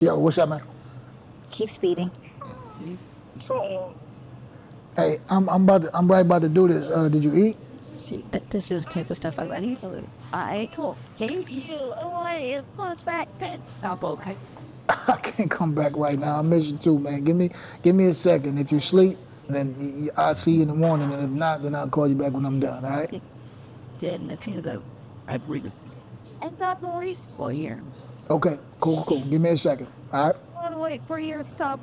Yo, what's up, man? Keep speeding. Hey, I'm right about to do this. Did you eat? See, this is the type of stuff I like. I cool. Thank you. Oh, it goes back then. Oh, okay. I can't come back right now. I miss you too, man. Give me a second. If you sleep, then I'll see you in the morning, and if not, then I'll call you back when I'm done. All right? Did the kind of I breathe. And that noise for you. Okay. Cool. Give me a second. All right. I'll wait for your stop.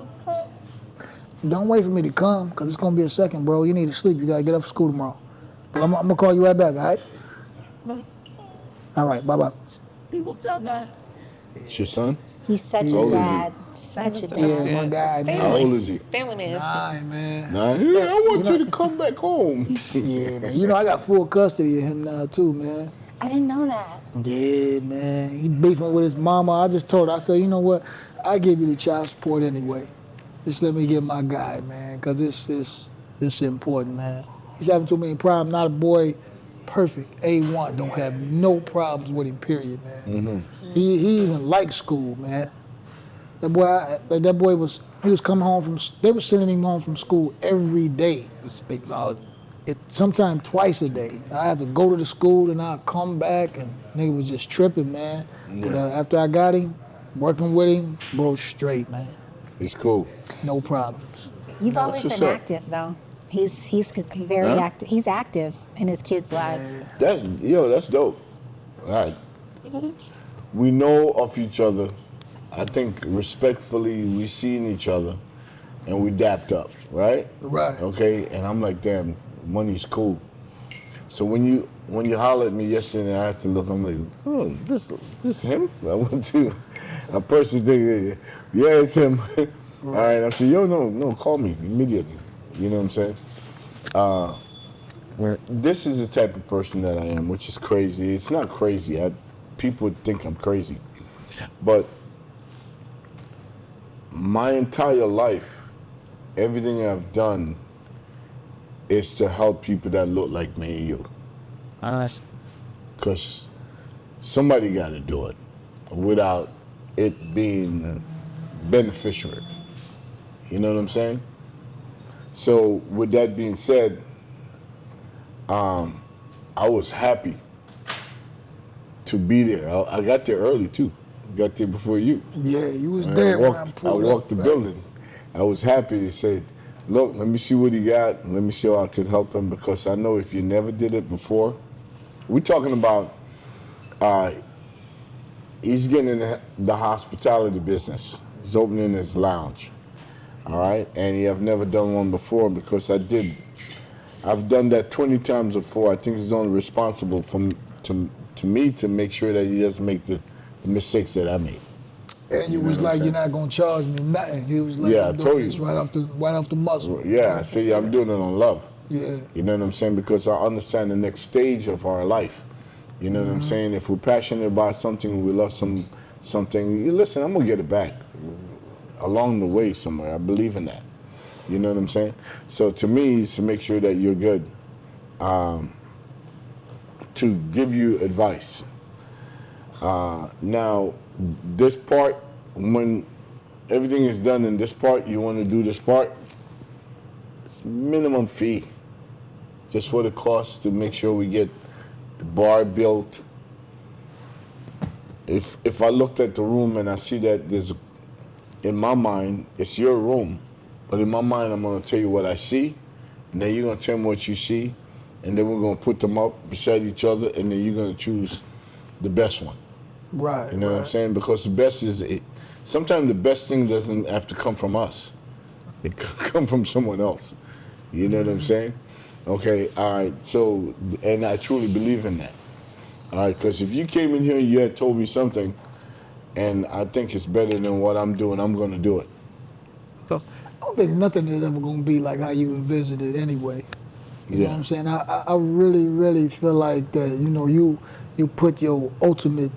Don't wait for me to come, cause it's gonna be a second, bro. You need to sleep. You gotta get up for school tomorrow. But I'm gonna call you right back. All right? All right. Bye. People tell that. It's your son? He's such How a old is dad. Such a Yeah, dad. my guy, man. How old is he? Family man. Nah, man. Nah, yeah, I want you to come back home. Yeah, man. You know I got full custody of him now too, man. I didn't know that. Yeah, man. He beefing with his mama. I just told her, I said, you know what? I give you the child support anyway. Just let me get my guy, man, because this important, man. He's having too many problems. Not a boy, perfect, A1. Don't have no problems with him, period, man. Mm-hmm. He even liked school, man. That boy was coming home they were sending him home from school every day. Speak loud. Sometimes twice a day. I have to go to the school and I'll come back, and nigga was just tripping, man. Yeah. But after I got him, working with him, bro, straight, man. It's cool. No problems. You've always what's been up. active, though. He's very active. He's active in his kids' lives. That's dope. All right. We know of each other. I think respectfully we seen each other and we dapped up, right? Right. Okay, and I'm like, damn, money's cool. So when you hollered at me yesterday, I had to look. I'm like, oh, this him? I went to a person thinking, yeah, it's him. All right, I said, yo, no, call me immediately. You know what I'm saying? This is the type of person that I am, which is crazy. It's not crazy. People think I'm crazy, but my entire life, everything I've done is to help people that look like me and you. Because somebody got to do it without it being beneficial. You know what I'm saying? So with that being said, I was happy to be there. I got there early too. Got there before you. Yeah, you was And there when I I pulled walked up, the right? building. I was happy to say, look, let me see what he got, and let me see how I could help him, because I know if you never did it before, we're talking about he's getting in the hospitality business. He's opening his lounge, all right? And he have never done one before, because I've done that 20 times before. I think it's only responsible to me to make sure that he doesn't make the mistakes that I made. And you know was what I'm like, saying? you're not gonna charge me nothing. He was like, Yeah, I I'm told doing this you. right off the muscle. Yeah, see, I'm doing it on love. Yeah. You know what I'm saying? Because I understand the next stage of our life. You know what I'm saying? If we're passionate about something, we love something, you listen, I'm gonna get it back along the way somewhere. I believe in that. You know what I'm saying? So to me, it's to make sure that you're good, to give you advice. Now, this part, when everything is done in this part, you want to do this part, it's minimum fee. Just what it costs to make sure we get the bar built. If I looked at the room and I see that in my mind, it's your room, but in my mind, I'm going to tell you what I see, and then you're going to tell me what you see, and then we're going to put them up beside each other, and then you're going to choose the best one. Right. You know what I'm saying? Because the best sometimes the best thing doesn't have to come from us. It can come from someone else. You know what I'm saying? Okay, all right, so, and I truly believe in that. All right, because if you came in here and you had told me something, and I think it's better than what I'm doing, I'm going to do it. So I don't think nothing is ever gonna be like how you envisioned it anyway. You know what I'm saying? I really, really feel like that, you put your ultimate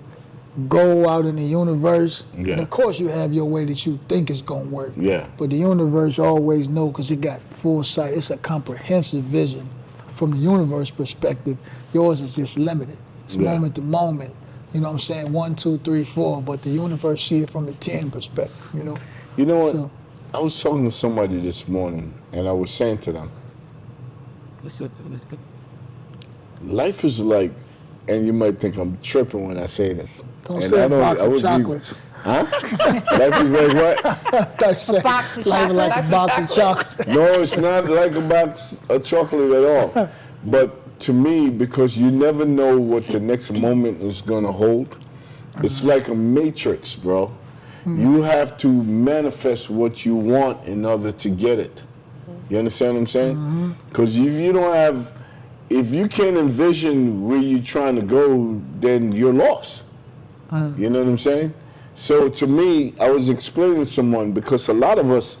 goal out in the universe. Yeah. And of course you have your way that you think it's gonna work. Yeah. But the universe always know, because it got full sight. It's a comprehensive vision from the universe perspective. Yours is just limited. It's Yeah. moment to moment. you know what I'm saying, 1, 2, 3, 4, but the universe see it from the 10 perspective, you know. You know what? So- I was talking to somebody this morning, and I was saying to them, life is like, and you might think I'm tripping when I say this. Don't and say I a box I of would be- chocolates. Huh? Life is like what? That's it. box of Like chocolate. a box of chocolate. No, it's not like a box of chocolate at all. But to me, because you never know what the next moment is going to hold, it's like a matrix, bro. You have to manifest what you want in order to get it. You understand what I'm saying? Because if you can't envision where you're trying to go, then you're lost. You know what I'm saying? So to me, I was explaining to someone, because a lot of us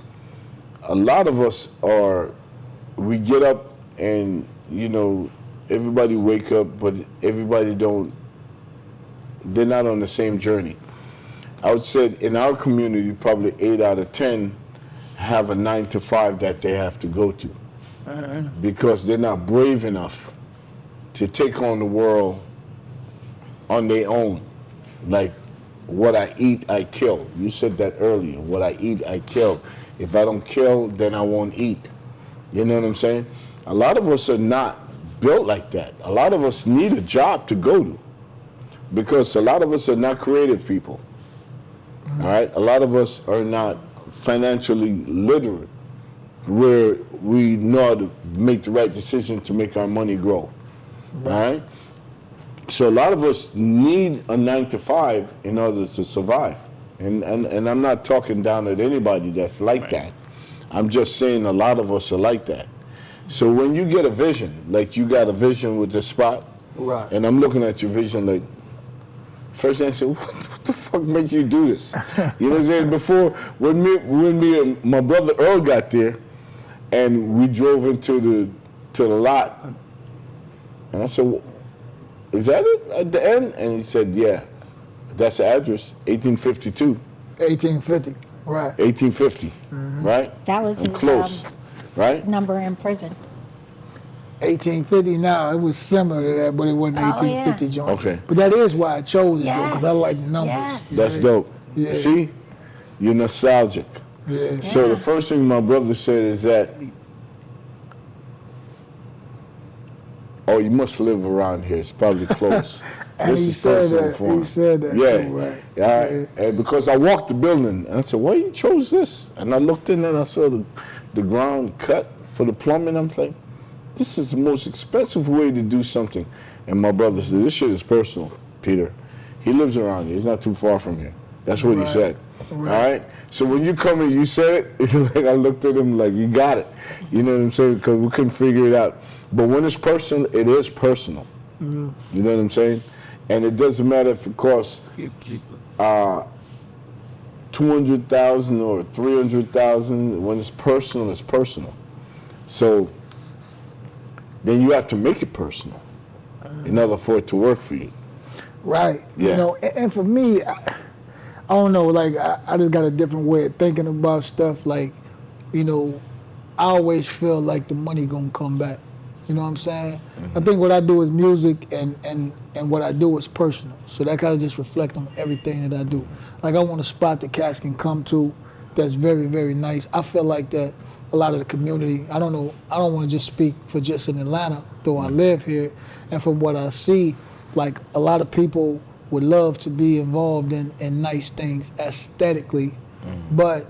we get up and, you know, everybody wake up, but everybody they're not on the same journey. I would say in our community, probably 8 out of 10 have a 9 to 5 that they have to go to, because they're not brave enough to take on the world on their own. Like, what I eat, I kill. You said that earlier. What I eat, I kill. If I don't kill, then I won't eat. You know what I'm saying? A lot of us are not built like that. A lot of us need a job to go to, because a lot of us are not creative people. All right? A lot of us are not financially literate, where we know how to make the right decision to make our money grow. All right? So a lot of us need a 9 to 5 in order to survive. And I'm not talking down at anybody that's like that. I'm just saying a lot of us are like that. So when you get a vision, like you got a vision with this spot, Right. and I'm looking at your vision like, first thing I said, what the fuck made you do this? You know what I'm saying? Before, when me and my brother Earl got there, and we drove into the lot, and I said, well, is that it at the end? And he said, yeah, that's the address, 1852. 1850. Right. 1850, right? That was I'm his close, right? number in prison. 1850 now, it was similar to that, but it wasn't Oh, 1850 yeah. joint. Okay. But that is why I chose it, though, Yes. because I like the numbers. Yes. That's dope. Yeah. See? You're nostalgic. Yeah. So Yeah. the first thing my brother said is that, oh, you must live around here. It's probably close. And he said personal that. for him. He said that. Yeah. Too, right. Yeah. And because I walked the building, and I said, why you chose this? And I looked in and I saw the ground cut for the plumbing. I'm like, this is the most expensive way to do something. And my brother said, this shit is personal, Peter. He lives around here. He's not too far from here. That's what he Right. said. Right. All right? So when you come in, you said it, like I looked at him like, you got it. You know what I'm saying? Because we couldn't figure it out. But when it's personal, it is personal. You know what I'm saying? And it doesn't matter if it costs $200,000 or $300,000. When it's personal, it's personal. So then you have to make it personal in order for it to work for you. Right. Yeah. You know, and for me, I don't know, like, I just got a different way of thinking about stuff. Like, you know, I always feel like the money gonna come back. You know what I'm saying? I think what I do is music, and what I do is personal. So that kind of just reflects on everything that I do. Like, I want a spot that cats can come to that's very, very nice. I feel like that a lot of the community, I don't know, I don't want to just speak for just in Atlanta, though I live here, and from what I see, like, a lot of people would love to be involved in nice things aesthetically, but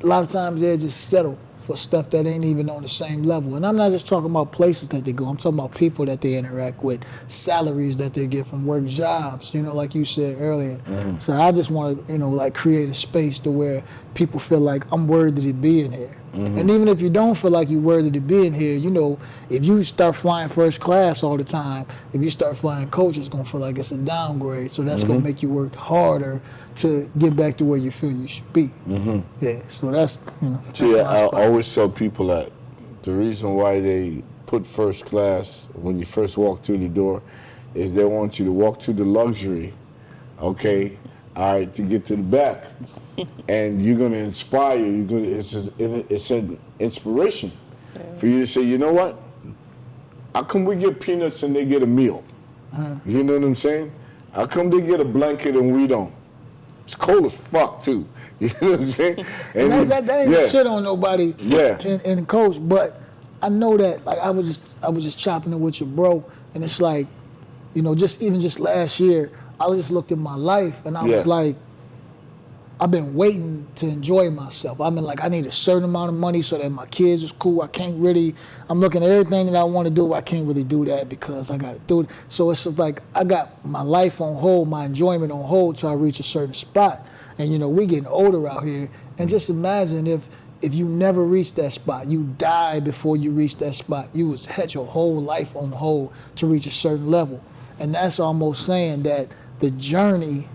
a lot of times they just settle for stuff that ain't even on the same level. And I'm not just talking about places that they go, I'm talking about people that they interact with, salaries that they get from work, jobs, you know, like you said earlier. So I just want to, you know, like, create a space to where people feel like I'm worthy to be in here. And even if you don't feel like you're worthy to be in here, you know, if you start flying first class all the time, if you start flying coach, it's going to feel like it's a downgrade. So that's going to make you work harder to get back to where you feel you should be. Yeah, so that's, you know. See, that's my I spot. always tell people that the reason why they put first class when you first walk through the door is they want you to walk through the luxury, okay, all right, to get to the back. And you're going to inspire, it's an inspiration for you to say, you know what? How come we get peanuts and they get a meal? You know what I'm saying? How come they get a blanket and we don't? It's cold as fuck too. You know what I'm saying? And that ain't shit on nobody. Yeah. In coach, but I know that like I was just chopping it with your bro, and it's like, you know, just last year, I just looked at my life and I was like, I've been waiting to enjoy myself. I mean, like, I need a certain amount of money so that my kids is cool. I'm looking at everything that I want to do. I can't really do that because I got to do it. So it's just like I got my life on hold, my enjoyment on hold till I reach a certain spot. And, you know, we getting older out here. And just imagine if you never reach that spot, you die before you reach that spot. You had your whole life on hold to reach a certain level. And that's almost saying that the journey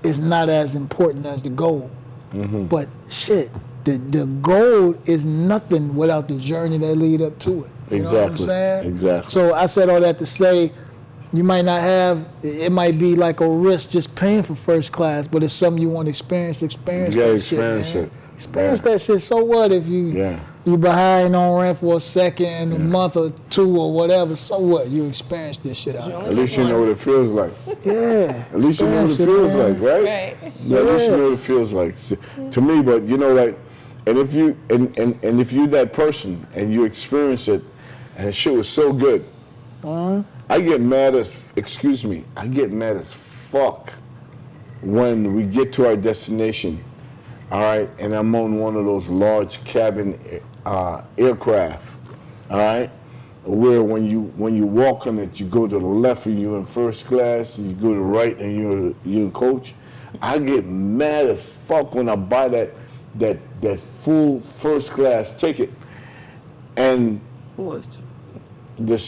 is not as important as the goal. Mm-hmm. But shit, the goal is nothing without the journey that lead up to it. You know what I'm saying? Exactly. So I said all that to say, you might not have, it might be like a risk just paying for first class, but it's something you want to experience you that gotta shit, experience man. it. Experience that shit. So what if you behind on rent for a second, a month or two or whatever, so what? You experience this shit out. At least you know what it feels like. Yeah. At least you know what it feels like, right? Right. Yeah. At least you know what it feels like. To me, but you know, like, and if you and if you that person and you experience it, and the shit was so good, I get mad as fuck when we get to our destination. All right, and I'm on one of those large cabin aircraft. All right, where when you walk on it, you go to the left and you're in first class, and you go to the right and you're in coach. I get mad as fuck when I buy that full first class ticket, and the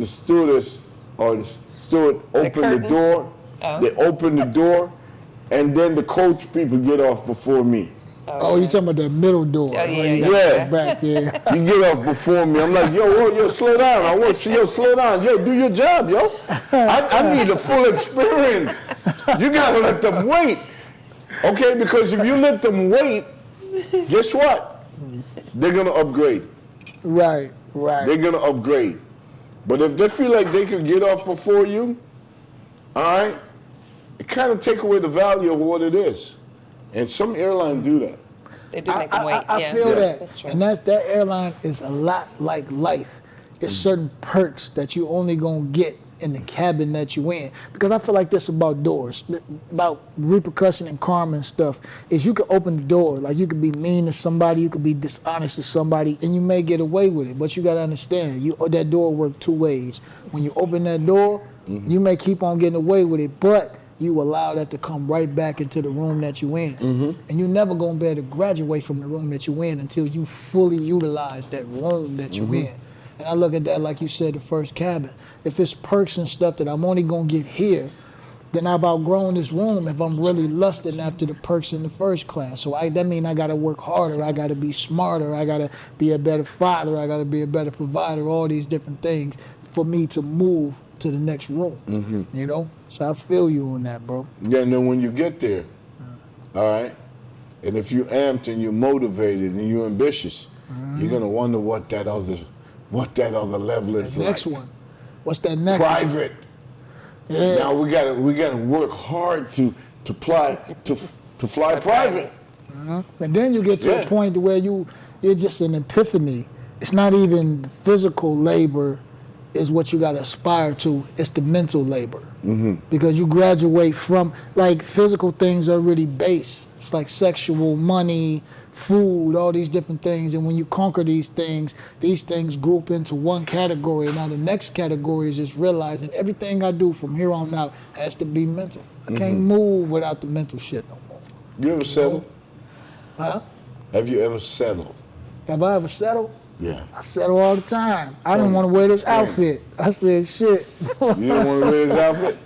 stewardess or the steward open the door. They open the door, and then the coach people get off before me. Oh, you talking about that middle door? Yeah. Back there. You get off before me. I'm like, yo, slow down. I want to see, slow down. Yo, do your job, yo. I need the full experience. You gotta let them wait, okay? Because if you let them wait, guess what? They're gonna upgrade. Right. They're gonna upgrade. But if they feel like they could get off before you, all right, it kind of take away the value of what it is. And some airlines do that. They do make them wait. I feel that. That's true. And that airline is a lot like life. It's certain perks that you only gonna get in the cabin that you in. Because I feel like this about doors, about repercussion and karma and stuff, is you can open the door, like you could be mean to somebody, you could be dishonest to somebody, and you may get away with it, but you gotta understand, that door works two ways. When you open that door, you may keep on getting away with it, but you allow that to come right back into the room that you in. And you're never gonna be able to graduate from the room that you in until you fully utilize that room that you in. And I look at that like you said, the first cabin. If it's perks and stuff that I'm only gonna get here, then I've outgrown this room if I'm really lusting after the perks in the first class. So that means I gotta work harder, I gotta be smarter, I gotta be a better father, I gotta be a better provider, all these different things for me to move to the next room, you know? So I feel you on that, bro. Yeah, and then when you get there, all right, and if you're amped and you're motivated and you're ambitious, you're gonna wonder what that other level is like. Next one. What's that next Private. one? Yeah. Now we gotta work hard to fly private. And then you get to a point where you're just an epiphany. It's not even physical labor is what you got to aspire to. It's the mental labor. Because you graduate from, like, physical things are really base. It's like sexual, money, food, all these different things. And when you conquer these things group into one category. Now the next category is just realizing everything I do from here on out has to be mental. I can't move without the mental shit no more. You ever settle? Huh? Have you ever settled? Have I ever settled? Yeah. I settle all the time. I didn't want to wear this outfit. I said, shit. You don't want to wear this outfit?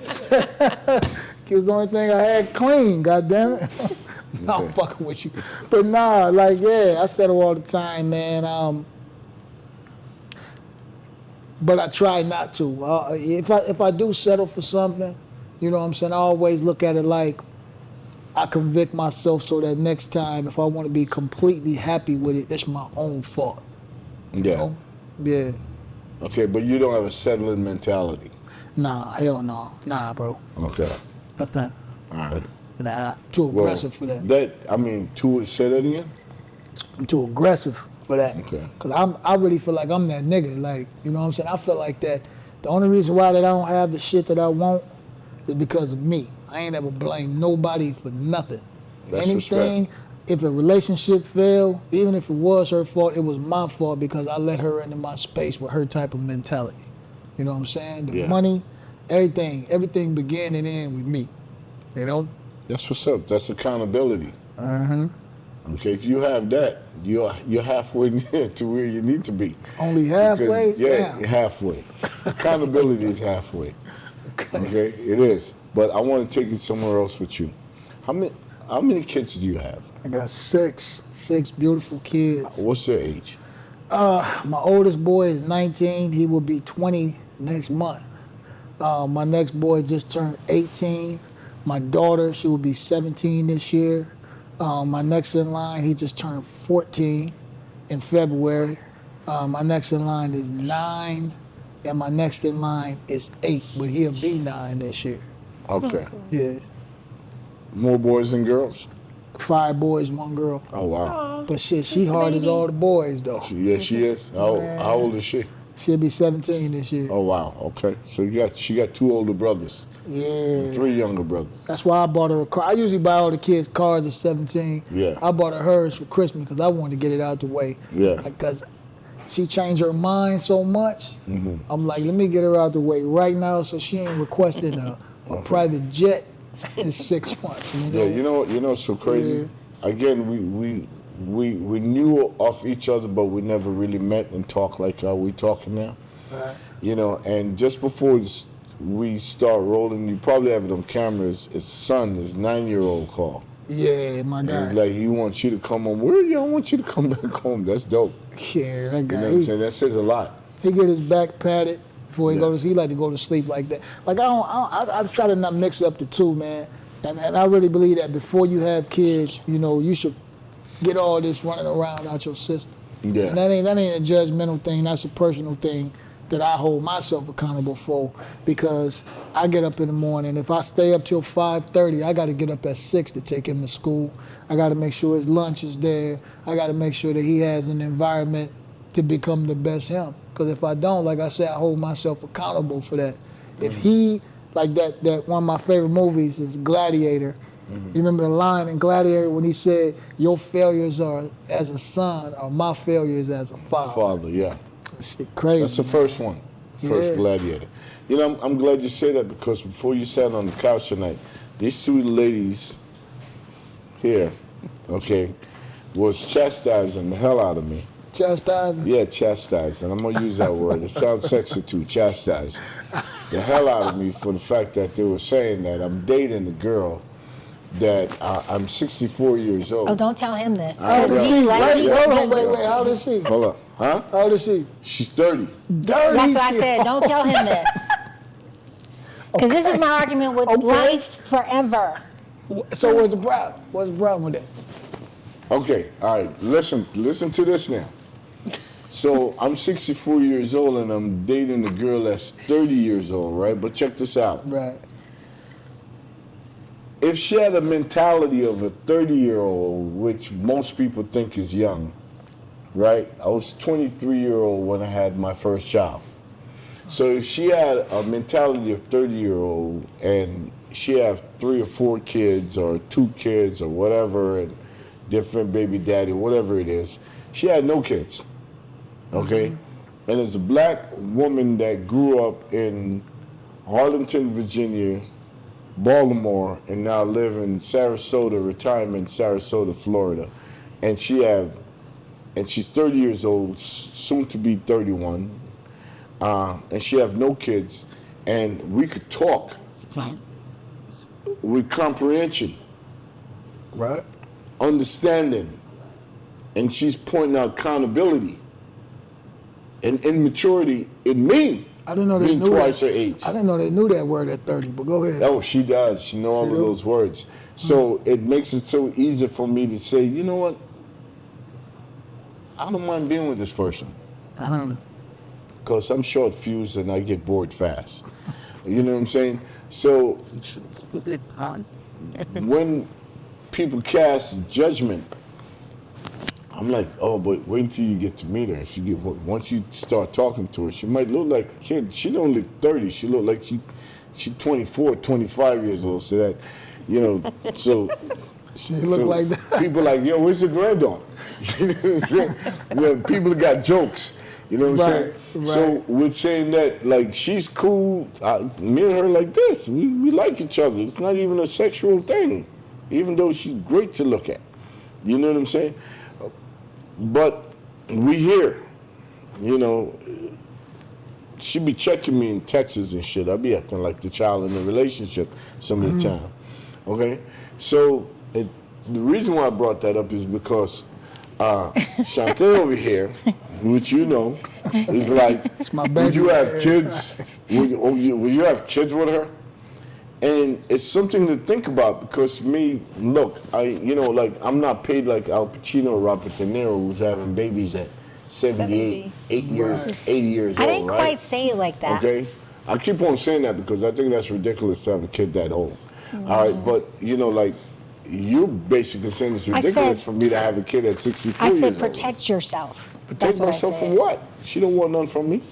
It was the only thing I had clean, goddammit. No, I'm fucking with you. But nah, like, yeah, I settle all the time, man. But I try not to. If I do settle for something, you know what I'm saying, I always look at it like I convict myself so that next time, if I want to be completely happy with it, it's my own fault. Yeah. You know? Yeah. Okay, but you don't have a settling mentality. Nah, hell no. Nah, bro. Okay. Okay. All right. Nah, too Well, aggressive for that. Say that again? I'm too aggressive for that. Okay. Cause I really feel like I'm that nigga. Like, you know what I'm saying? I feel like that the only reason why that I don't have the shit that I want is because of me. I ain't ever blamed nobody for nothing. That's Anything, if a relationship failed, even if it was her fault, it was my fault because I let her into my space with her type of mentality. You know what I'm saying? The Yeah. money, everything began and ended with me. You know? That's what's up. That's accountability. Okay, if you have that, you're halfway near to where you need to be. Only halfway? Because, yeah, Damn. halfway. Accountability is halfway. Okay, it is. But I want to take it somewhere else with you. How many kids do you have? I got six beautiful kids. What's their age? My oldest boy is 19. He will be 20 next month. My next boy just turned 18. My daughter, she will be 17 this year. My next in line, he just turned 14 in February. My next in line is 9, and my next in line is 8, but he'll be 9 this year. Okay. Yeah, More boys than girls? 5 boys, 1 girl. Oh, wow. But shit, she hard as all the boys though. Yeah, she is. How old is she? She'll be 17 this year. Oh, wow. Okay. So she got 2 older brothers. Yeah. 3 younger brothers. That's why I bought her a car. I usually buy all the kids cars at 17. Yeah. I bought her hers for Christmas because I wanted to get it out the way. Yeah. Because she changed her mind so much. Mm-hmm. I'm like, let me get her out the way right now so she ain't requesting a private jet in 6 months. You know? Yeah, you know, it's so crazy. Yeah. Again, we knew of each other, but we never really met and talked like how we talking now. Right. You know, and just before we start rolling, you probably have it on cameras. His son, his 9-year-old call. Yeah, my And guy. he's like, he wants you to come home. Where you? I want you to come back home. That's dope. Yeah, that You guy. know what I'm saying? That says a lot. He get his back patted before he Yeah. go to sleep. He like to go to sleep like that. Like I try to not mix up the two, man. And I really believe that before you have kids, you know, you should get all this running around out your system. Yeah. And that ain't a judgmental thing. That's a personal thing that I hold myself accountable for because I get up in the morning. If I stay up till 5:30, I got to get up at 6 to take him to school. I got to make sure his lunch is there. I got to make sure that he has an environment to become the best him. Because if I don't, like I said, I hold myself accountable for that. If he, like that one of my favorite movies is Gladiator. You remember the line in Gladiator when he said, your failures are as a son or my failures as a father. Father, yeah. Shit crazy. That's the first one. First Yeah. Gladiator. You know, I'm glad you said that because before you sat on the couch tonight, these 2 ladies here, okay, was chastising the hell out of me. Chastising. Yeah, chastising. I'm gonna use that word. It sounds sexy too. Chastising the hell out of me for the fact that they were saying that I'm dating a girl that I'm 64 years old. Oh, don't tell him this. I 'Cause will. he like Wait, you. wait. How old is she? Hold up, huh? How old is she? She's 30. Dirty. That's what I shit. said. Don't tell him this. Because this is my argument with Okay. life forever. So what's the problem? What's the problem with that? Okay, all right. Listen to this now. So I'm 64 years old and I'm dating a girl that's 30 years old, right? But check this out. Right. If she had a mentality of a 30-year-old, which most people think is young, right? I was 23-year-old when I had my first child. So if she had a mentality of 30-year-old and she have 3 or 4 kids or 2 kids or whatever and different baby daddy, whatever it is, she had no kids, okay? And as a black woman that grew up in Arlington, Virginia, Baltimore, and now live in Sarasota, retirement, Sarasota, Florida, and she's 30 years old, soon to be 31, and she have no kids, and we could talk with comprehension, Right. understanding, and she's pointing out accountability and immaturity in me. I didn't know they being knew twice that. her age. I didn't know they knew that word at 30, but go ahead. Oh, she does. She know all She of do? those words. So it makes it so easy for me to say, you know what? I don't mind being with this person I don't know. because I'm short fused and I get bored fast. You know what I'm saying? So when people cast judgment, I'm like, oh, but wait until you get to meet her. Once you start talking to her, she might look like a kid. She don't look 30. She look like she's 24, 25 years old. So that, so She look like that. people like, yo, where's your granddaughter? You know what I'm saying? People got jokes. You know what I'm saying? Right. So we're saying that, like, she's cool. Me and her like this. We like each other. It's not even a sexual thing, even though she's great to look at. You know what I'm saying? But we here, she be checking me in Texas and shit. I be acting like the child in the relationship some of the time. Okay? So the reason why I brought that up is because Shante over here, which is like, my would baby. you have kids? Would you have kids with her? And it's something to think about because me, look, I'm not paid like Al Pacino or Robert De Niro, who's having babies at 78, 80 years old, I didn't right? quite say it like that. Okay? I keep on saying that because I think that's ridiculous to have a kid that old. All right, but, you're basically saying it's ridiculous for me to have a kid at 64 I years said old. protect yourself. Protect That's what myself I from said. what? She don't want none from me.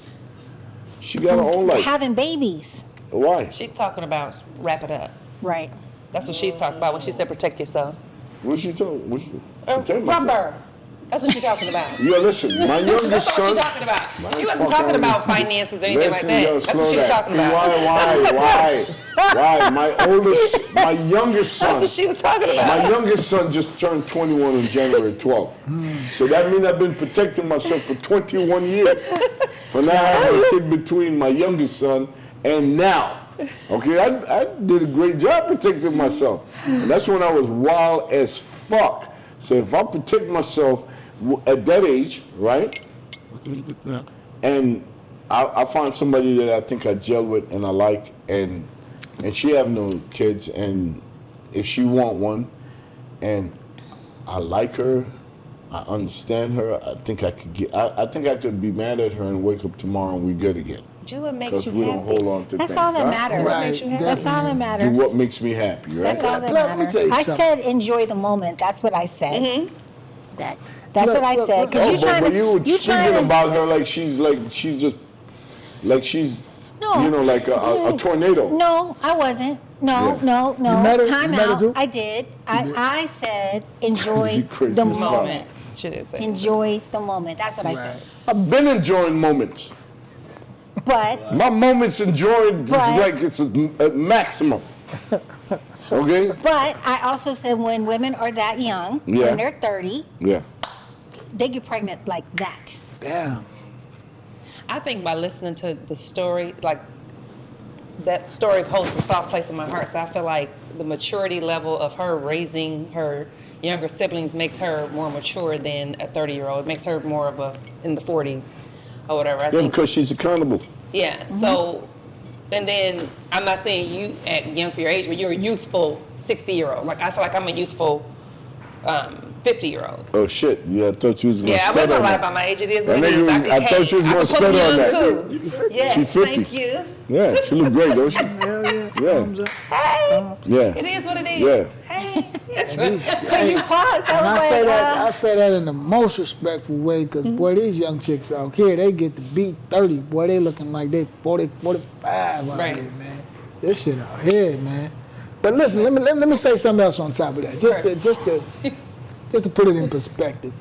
She got her own life. Having babies. Why? She's talking about wrap it up. Right. That's what she's talking about when she said protect yourself. What's she talking? Protect myself. Rubber. That's what she's talking about. Yeah, listen, my youngest That's what son. she's talking about. She wasn't talking about finances or anything like that. That's what she was talking about. Why? My youngest son. That's what she was talking about. My youngest son just turned 21 on January 12th. So that means I've been protecting myself for 21 years. For now having a kid between my youngest son and now. Okay, I did a great job protecting myself. And that's when I was wild as fuck. So if I protect myself at that age, right? And I find somebody that I think I gel with and I like, and she have no kids, and if she want one, and I like her, I understand her, I think I could be mad at her and wake up tomorrow and we good again. Do what makes Because you we don't happy. hold on to That's things. all that huh? matters. Right, That's all that Do matters. what makes me happy, right? That's all that Let me matters. tell you I something. said enjoy the moment. That's what I said. That That's Look, what I look, said. look. Because Oh, you trying but to. you were You trying speaking to. about her like she's No. like a tornado. No, I wasn't. No, Yeah. no, no. You met her? Time You met her out. too? I did. I said enjoy You crazy the as fuck. moment. She didn't say. Enjoy the moment. That's what I said. I've been enjoying moments. But My moments enjoyed is But- like it's a maximum. Okay? but I also said when women are that young, Yeah. when they're 30, Yeah. they get pregnant like that. Damn. I think by listening to the story, like that story holds a soft place in my heart. So I feel like the maturity level of her raising her younger siblings makes her more mature than a 30-year-old. It makes her more of a in the 40s or whatever. I Yeah, think. because she's accountable. Yeah. So, and then I'm not saying you at young for your age, but you're a youthful 60-year-old. Like I feel like I'm a youthful 50-year-old. Oh shit! Yeah, I thought you was gonna Yeah, I stutter wasn't gonna on lie that. about my age. It is That what it nigga is. was- I thought you was gonna stutter on that. Too. Yes, She's 50. thank you. Yeah, she look great, don't she? Yeah. Hey, Yeah. it is what it is. Yeah. Hey. When you pause, And I say that I I say that in the most respectful way, because boy, these young chicks out here, they get to beat 30. Boy, they looking like they 40, 45 out Right. here, man. This shit out here, man. But listen, let me say something else on top of that, just to put it in perspective.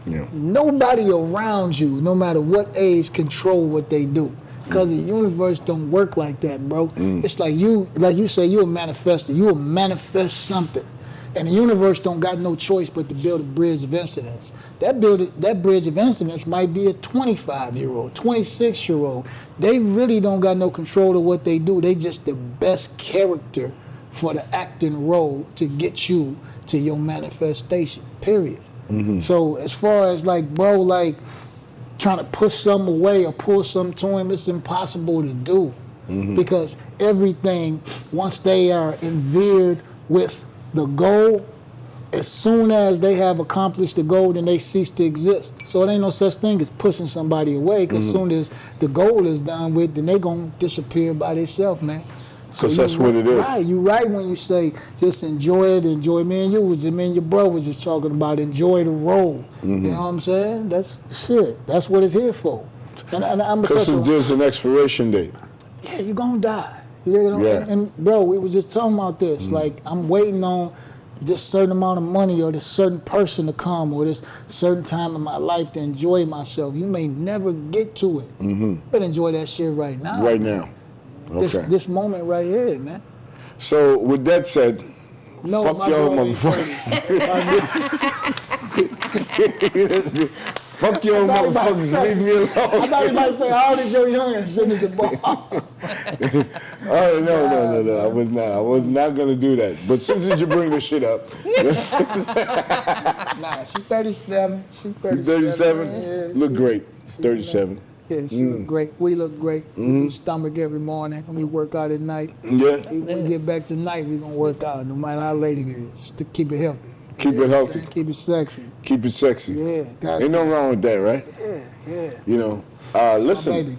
Yeah. Nobody around you, no matter what age, control what they do. Because the universe don't work like that, bro. It's like you say, you're a manifester. You will manifest something. And the universe don't got no choice but to build a bridge of incidents. That bridge of incidents might be a 25-year-old, 26-year-old. They really don't got no control of what they do. They just the best character for the acting role to get you to your manifestation, period. So as far as like, bro, like trying to push something away or pull something to him, it's impossible to do. Because everything, once they are enveered with the goal, as soon as they have accomplished the goal, then they cease to exist. So it ain't no such thing as pushing somebody away, because as soon as the goal is done with, then they gonna disappear by themselves, man. Because that's what it is. Right, you're right when you say just enjoy it, enjoy. Me and your brother was just talking about enjoy the road. You know what I'm saying? That's shit. That's what it's here for. And I'm Because there's an expiration date. yeah, you're gonna die. You know? Yeah. And bro, we was just talking about this. Like, I'm waiting on this certain amount of money or this certain person to come or this certain time in my life to enjoy myself. You may never get to it. But enjoy that shit right now. Right now. Okay. This moment right here, man. So with that said, No, fuck my y'all girl ain't motherfuckers. Fuck y'all motherfuckers, leave me I alone. thought you might say, how old is your youngin' sitting at the bar? Oh, no. I was not going to do that. But since you bring this shit up. Nah, she's 37. She's 37. 37? Yeah, Look great. 37. Yeah, she look great. We look great. We do stomach every morning. We work out at night. Yeah. When we get back tonight, we gonna work out, no matter how late it is, to keep it healthy. Keep it healthy. Keep it sexy. Keep it sexy. Yeah, Ain't no wrong with that, right? Yeah. You know, listen, Baby.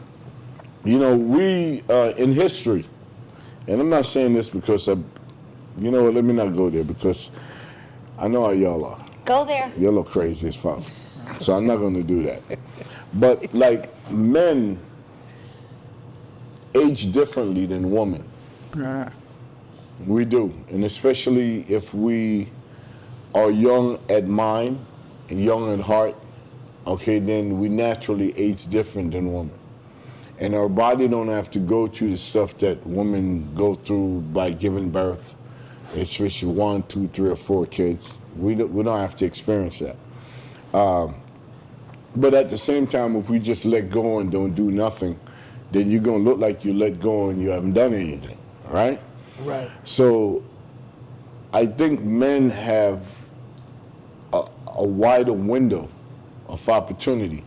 you know, we, in history, and I'm not saying this because you know what, let me not go there because I know how y'all are. Go there. Y'all look crazy as fuck. So I'm not going to do that. But like men age differently than women. We do. And especially if we are young at mind and young at heart, okay, then we naturally age different than women. And our body don't have to go through the stuff that women go through by giving birth, especially 1, 2, 3, or 4 kids. We don't have to experience that. But at the same time, if we just let go and don't do nothing, then you're going to look like you let go and you haven't done anything, right? Right. So I think men have a wider window of opportunity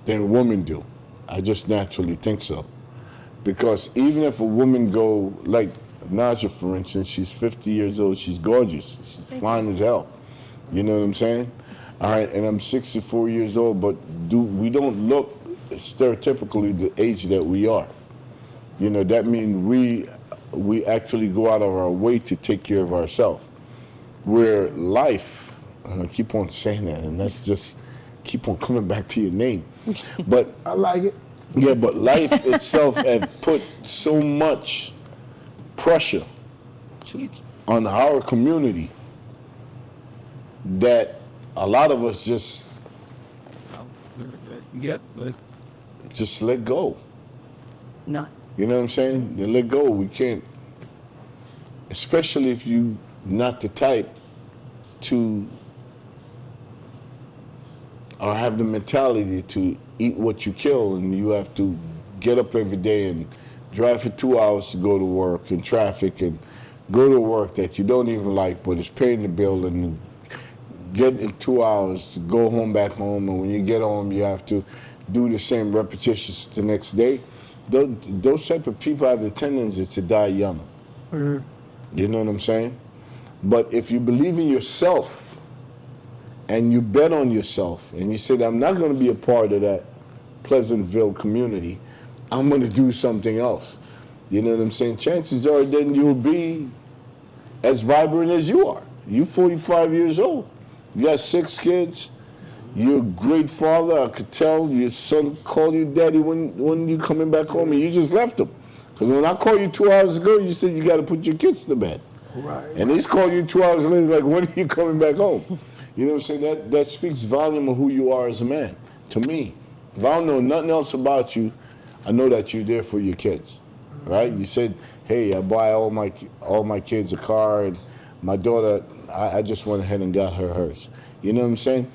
than women do. I just naturally think so. Because even if a woman go, like Najah, for instance, she's 50 years old, she's gorgeous, she's fine as hell. You know what I'm saying? All right, and I'm 64 years old, but we don't look stereotypically the age that we are. You know, that means we actually go out of our way to take care of ourselves. Where life, and I keep on saying that, and that's just keep on coming back to your name. But I like it. yeah, but life itself has put so much pressure on our community that a lot of us just let go. Not. You know what I'm saying? They let go. We can't, especially if you not the type to or have the mentality to eat what you kill, and you have to get up every day and drive for 2 hours to go to work in traffic and go to work that you don't even like, but it's paying the bill, and get in 2 hours to go back home, and when you get home, you have to do the same repetitions the next day. Those type of people have the tendency to die young. You know what I'm saying? But if you believe in yourself and you bet on yourself and you said, I'm not going to be a part of that Pleasantville community, I'm going to do something else. You know what I'm saying? Chances are then you'll be as vibrant as you are. You're 45 years old. You got 6 kids. You're a great father. I could tell your son called you daddy when you coming back home, and you just left him. Because when I called you 2 hours ago, you said you got to put your kids to bed. Right. And he's calling you 2 hours later, like, when are you coming back home? You know what I'm saying? That speaks volume of who you are as a man, to me. If I don't know nothing else about you, I know that you're there for your kids, right? You said, hey, I buy all my kids a car, and my daughter, I just went ahead and got her hers. You know what I'm saying?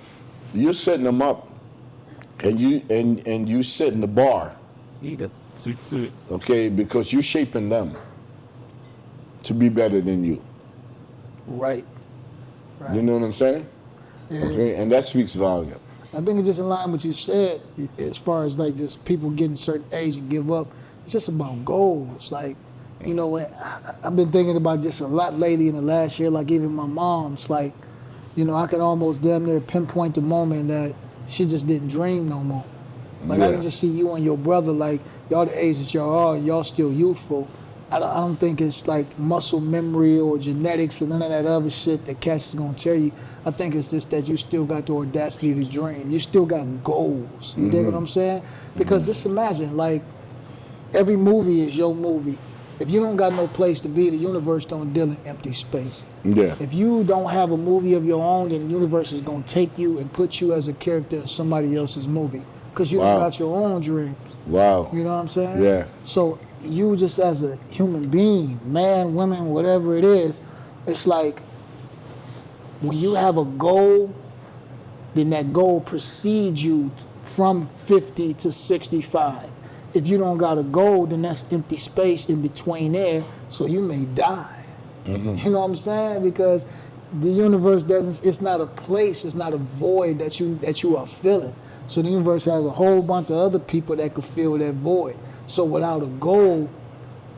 You're setting them up, and you setting the bar, okay, because you're shaping them to be better than you. Right. You know what I'm saying? Yeah. Okay, and that speaks volume. I think it's just in line with what you said, as far as like just people getting a certain age and give up. It's just about goals. Like, you know, I've been thinking about just a lot lately in the last year, like even my mom's, like, you know, I can almost damn near pinpoint the moment that she just didn't dream no more. Like, I can just see you and your brother, like, y'all the age that y'all are, y'all still youthful. I don't think it's like muscle memory or genetics or none of that other shit that cats is gonna tell you. I think it's just that you still got the audacity to dream. You still got goals. You dig what I'm saying? Because just imagine, like, every movie is your movie. If you don't got no place to be, the universe don't deal in empty space. Yeah. If you don't have a movie of your own, then the universe is gonna take you and put you as a character in somebody else's movie. Because you don't got your own dreams. Wow. You know what I'm saying? Yeah. So you just as a human being, man, woman, whatever it is, it's like when you have a goal, then that goal precedes you from 50 to 65. If you don't got a goal, then that's empty space in between there, so you may die. You know what I'm saying? Because the universe doesn't, it's not a place, it's not a void that you are filling. So the universe has a whole bunch of other people that could fill that void. So without a goal,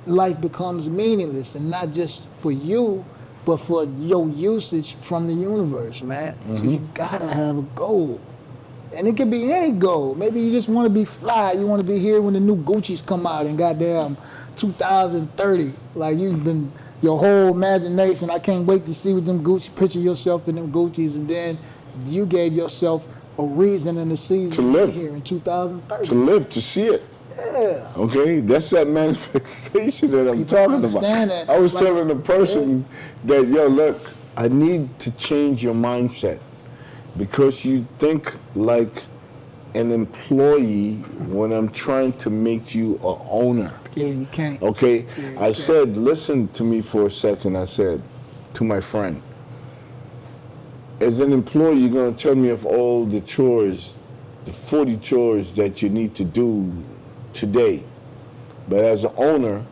life becomes meaningless, and not just for you, but for your usage from the universe, man. So you gotta have a goal. And it could be any goal. Maybe you just want to be fly. You want to be here when the new Gucci's come out in goddamn 2030. Like you've been, your whole imagination, I can't wait to see with them Gucci, picture yourself in them Gucci's, and then you gave yourself a reason and a season To live. be here in 2030. To live, to see it. Yeah. Okay, that's that manifestation that I'm People talking understand about. that, I was like, telling the person that, yo, look, I need to change your mindset because you think like an employee when I'm trying to make you an owner. Yeah, you can't. Okay, Yeah, you I can't. said, listen to me for a second. I said to my friend, as an employee, you're going to tell me of all the chores, the 40 chores that you need to do today. But as an owner,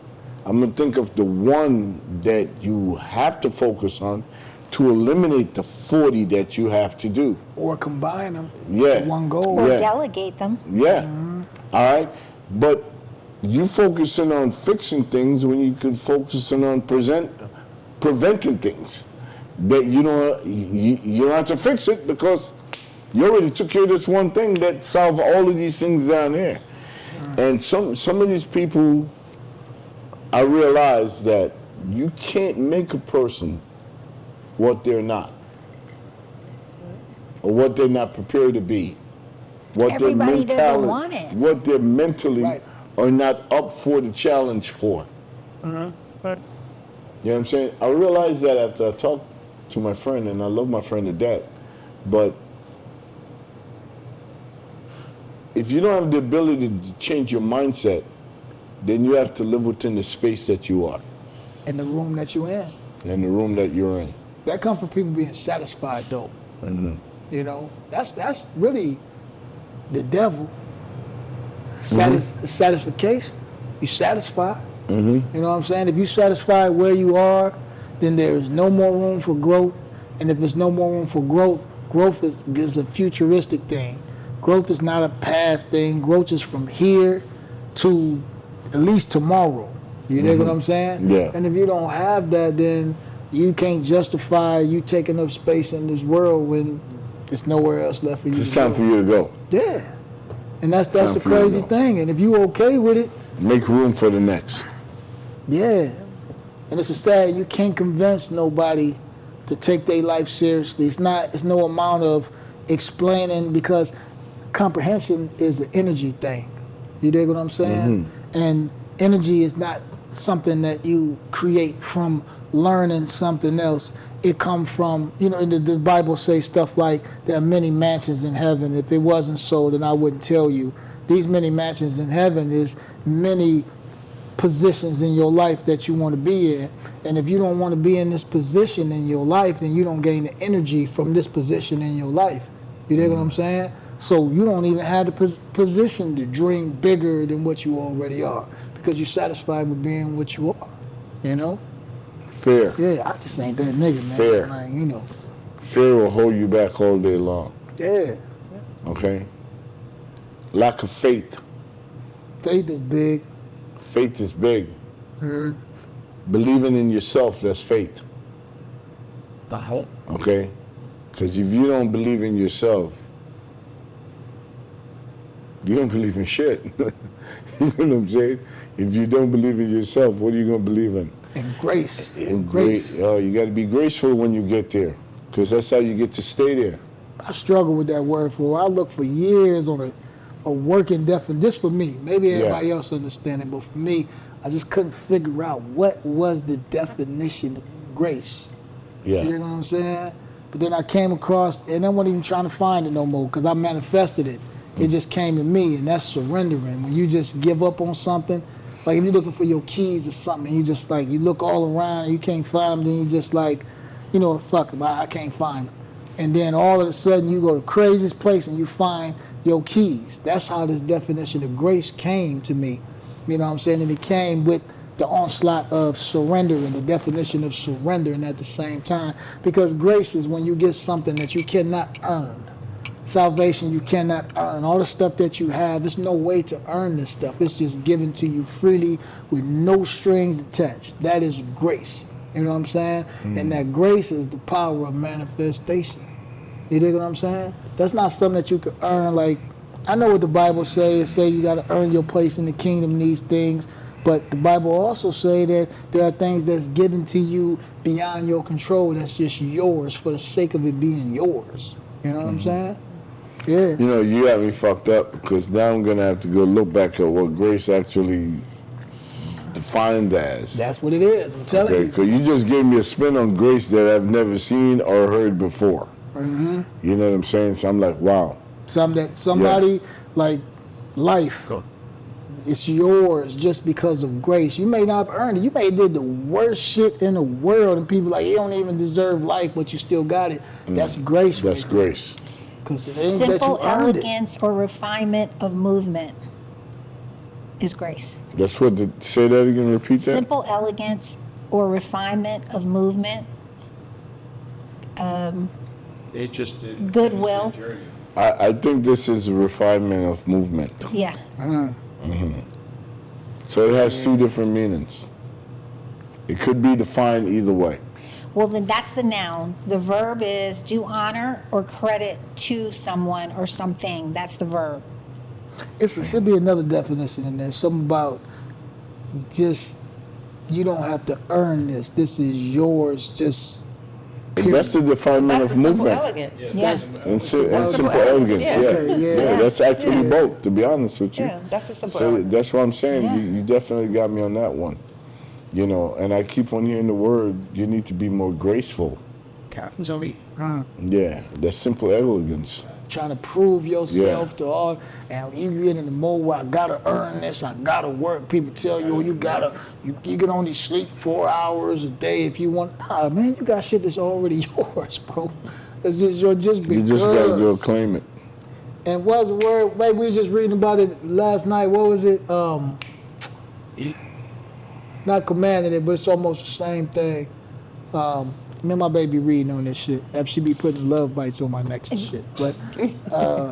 I'm going to think of the one that you have to focus on to eliminate the 40 that you have to do. Or combine them. Yeah. For one goal. Or Yeah. delegate them. Yeah. All right. But you focusing on fixing things when you could focusing on preventing things that you don't have to fix it because you already took care of this one thing that solved all of these things down there. And some of these people, I realize that you can't make a person what they're not, or what they're not prepared to be, what Everybody their doesn't mentality, want it. what they're mentally Right. are not up for the challenge for. You know what I'm saying? I realized that after I talked to my friend, and I love my friend to death, but if you don't have the ability to change your mindset, then you have to live within the space that you are In the room that you're in. and the room that you're in. That comes from people being satisfied, though. You know, that's really the devil. Satisfaction. You satisfied. You know what I'm saying? If you satisfied where you are, then there is no more room for growth. And if there's no more room for growth, growth is a futuristic thing. Growth is not a past thing. Growth is from here to at least tomorrow. You dig what I'm saying? Yeah. And if you don't have that, then you can't justify you taking up space in this world when there's nowhere else left for you It's to time go. for you to go. Yeah. And that's Time the for you to crazy go. thing. And if you okay with it, Make room for the next. yeah. And it's a sad, you can't convince nobody to take their life seriously. It's no amount of explaining, because comprehension is an energy thing. You dig what I'm saying? And energy is not something that you create from learning something else. It come from, you know, the Bible says stuff like, there are many mansions in heaven. If it wasn't so, then I wouldn't tell you. These many mansions in heaven is many positions in your life that you want to be in. And if you don't want to be in this position in your life, then you don't gain the energy from this position in your life. You dig what I'm saying? So you don't even have the position to dream bigger than what you already are, because you're satisfied with being what you are. You know? Fear. Yeah, I just ain't that nigga, man. Fair. Like, you know. Fear will hold you back all day long. Yeah. Okay? Lack of faith. Faith is big. Faith is big. Believing in yourself, that's faith. Okay? Because if you don't believe in yourself, you don't believe in shit. You know what I'm saying? If you don't believe in yourself, what are you going to believe in? And grace. In grace. You got to be graceful when you get there, because that's how you get to stay there. I struggle with that word for. I look for years on a working definition. Just for me, maybe everybody else understand it, but for me, I just couldn't figure out what was the definition of grace. Yeah. You know what I'm saying? But then I came across, and I wasn't even trying to find it no more because I manifested it. It just came to me, and that's surrendering. When you just give up on something, like if you're looking for your keys or something, and you just like, you look all around and you can't find them, then you just like, you know, fuck them, I can't find them. And then all of a sudden you go to the craziest place and you find your keys. That's how this definition of grace came to me. You know what I'm saying? And it came with the onslaught of surrendering, the definition of surrendering at the same time. Because grace is when you get something that you cannot earn. Salvation you cannot earn. All the stuff that you have, there's no way to earn this stuff. It's just given to you freely with no strings attached. That is grace. You know what I'm saying? And that grace is the power of manifestation. You dig what I'm saying? That's not something that you could earn. Like, I know what the Bible says. It say you got to earn your place in the kingdom, these things. But the Bible also say that there are things that's given to you beyond your control that's just yours for the sake of it being yours. You know what I'm saying? Yeah. You know, you got me fucked up, because now I'm going to have to go look back at what grace actually defined as. That's what it is. I'm telling you. Because you just gave me a spin on grace that I've never seen or heard before. Mm-hmm. You know what I'm saying? So I'm like, wow. Somebody like life, it's yours just because of grace. You may not have earned it. You may have did the worst shit in the world, and people like, you don't even deserve life, but you still got it. That's grace. That's grace. Because it ain't that you Simple earned elegance or refinement of movement is grace. That's what say that again, repeat that? Simple elegance or refinement of movement. It just did. Goodwill. I think this is a refinement of movement. Yeah. So it has two different meanings. It could be defined either way. Well, then that's the noun. The verb is do honor or credit to someone or something. That's the verb. It should be another definition in there. Something about just, you don't have to earn this. This is yours. Just. That's the definement That's of the simple movement. elegance. Yes. And simple elegance, Yeah. yeah. That's actually both, to be honest with you. Yeah, that's a simple So elegance. that's what I'm saying. Yeah. You definitely got me on that one. You know, and I keep on hearing the word, you need to be more graceful. Captain's on me. Yeah, that's simple elegance. Trying to prove yourself to all, and you get in the mode where I gotta earn this, I gotta work. People tell you, you can only sleep 4 hours a day if you want. Nah, man, you got shit that's already yours, bro. It's just just because. You just gotta go claim it. And what's the word? Maybe we was just reading about it last night. What was it? Not commanding it, but it's almost the same thing. Me and my baby reading on this shit. After she be putting love bites on my neck and shit. But Yo,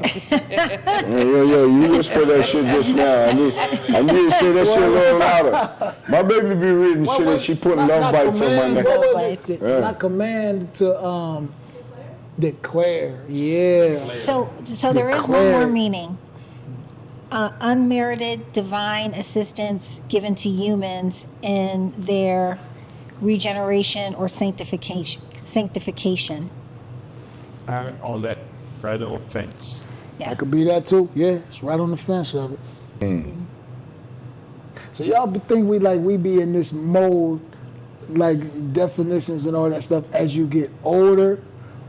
you whispered that shit just now. I need to say that shit a little louder. My baby be reading shit and she putting love bites on my neck. What was it? Yeah. Not command to declare. Yeah. So there is one Declare. more meaning. Unmerited divine assistance given to humans in their regeneration or sanctification. On that right on the fence. Yeah. That could be that too. Yeah, it's right on the fence of it. So y'all think we be in this mode, like definitions and all that stuff as you get older,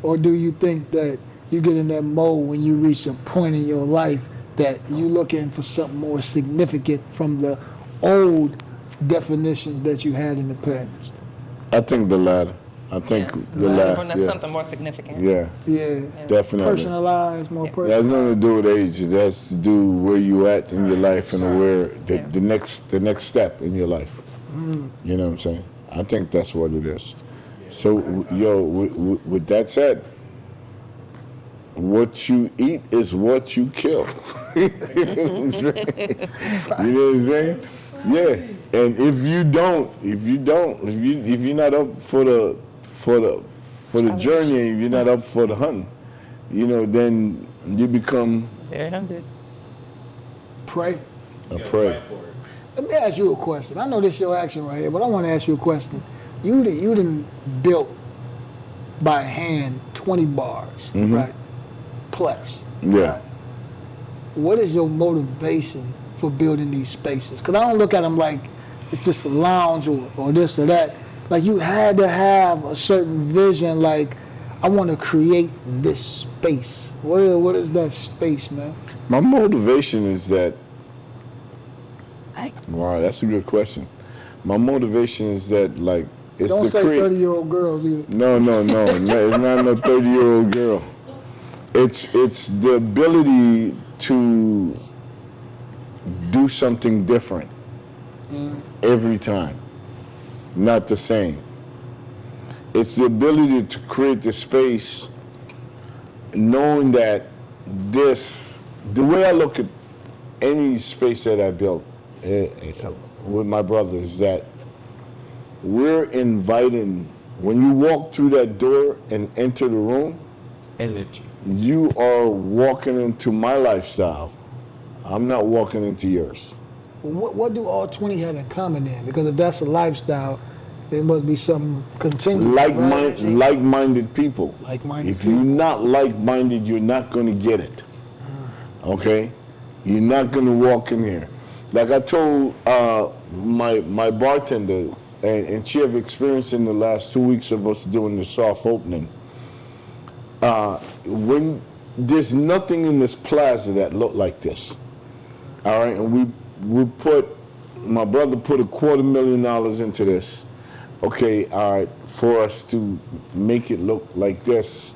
or do you think that you get in that mode when you reach a point in your life that you looking for something more significant from the old definitions that you had in the past? I think the latter. I think the When last. that's Yeah. something more significant. Yeah, Yeah. definitely. Personalized, more It has personal. nothing to do with age. It has to do where you at in your life and where the next step in your life. You know what I'm saying? I think that's what it is. So, with that said, what you eat is what you kill. You know what I'm saying? Yeah. And if you're not up for the journey, and if you're not up for the hunt, then you become Very hungry. Pray. I pray. Let me ask you a question. I know this is your action right here, but I want to ask you a question. You done built by hand 20 bars, right? Plus. Yeah. Right? What is your motivation for building these spaces? Because I don't look at them like it's just a lounge or this or that. Like you had to have a certain vision, like I want to create this space. What is that space, man? My motivation is that, wow, that's a good question. My motivation is that, like, it's Don't to say create. 30-year-old girls either. No, it's not no 30-year-old girl. It's the ability to do something different every time, not the same. It's the ability to create the space, knowing that the way I look at any space that I built with my brother is that we're inviting, when you walk through that door and enter the room, Energy. you are walking into my lifestyle. I'm not walking into yours. What do all 20 have in common then? Because if that's a lifestyle, there must be some continuous. Like-minded people. Like-minded If you're not like-minded, you're not going to get it. Okay? You're not going to walk in here. Like I told my bartender, and she have experienced in the last 2 weeks of us doing the soft opening, when there's nothing in this plaza that look like this. All right, and my brother put $250,000 into this. Okay, all right, for us to make it look like this.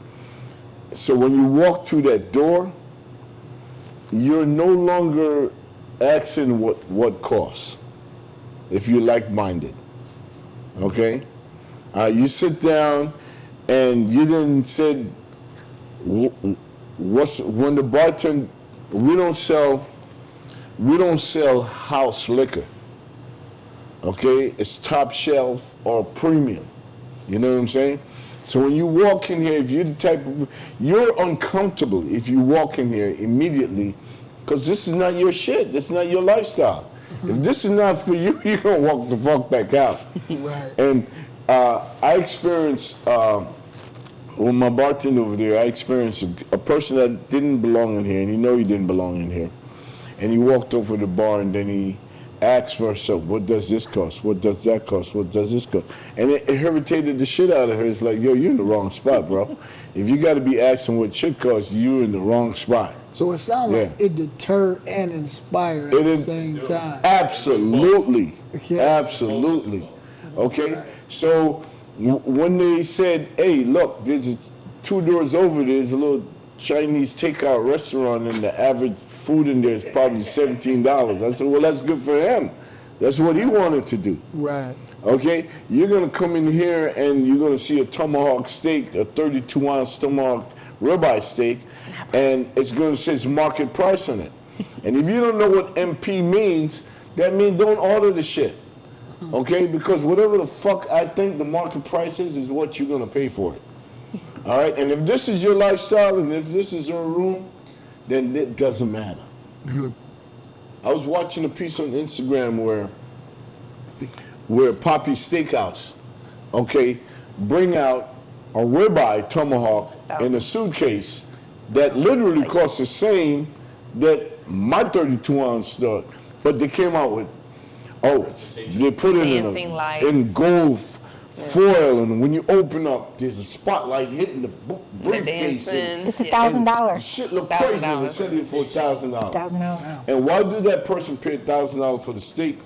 So when you walk through that door, you're no longer asking what costs, if you're like-minded. Okay, you sit down, and you didn't said, when the bartender, we don't sell house liquor. Okay, it's top shelf or premium. You know what I'm saying? So when you walk in here, if you're the type of, you're uncomfortable if you walk in here immediately, because this is not your shit. This is not your lifestyle. If this is not for you, you're gonna walk the fuck back out. Right. And I experienced, with my bartender over there, I experienced a person that didn't belong in here, and he know he didn't belong in here. And he walked over to the bar, and then he asked for herself, what does this cost? What does that cost? What does this cost? And it irritated the shit out of her. It's like, yo, you're in the wrong spot, bro. If you got to be asking what shit costs, you're in the wrong spot. So it sounds like it deter and inspire at the same time. Absolutely. Yeah. Absolutely. Okay? So when they said, hey, look, there's 2 doors over, there's a little Chinese takeout restaurant, and the average food in there is probably $17. I said, well, that's good for him. That's what he wanted to do. Right. Okay? You're going to come in here and you're going to see a tomahawk steak, a 32-ounce tomahawk ribeye steak, and it's going to say it's market price on it. And if you don't know what MP means, that means don't order the shit. Okay? Because whatever the fuck I think the market price is what you're going to pay for it. All right? And if this is your lifestyle and if this is your room, then it doesn't matter. I was watching a piece on Instagram where Poppy Steakhouse, okay, bring out a ribeye tomahawk in a suitcase that literally costs the same that my 32-ounce stuff, but they came out with, they put it Dancing lights. in gold foil, and when you open up, there's a spotlight hitting the briefcase. It's $1,000. Shit look crazy. They sell it for $1,000. $1,000. And why did that person pay $1,000 for the steak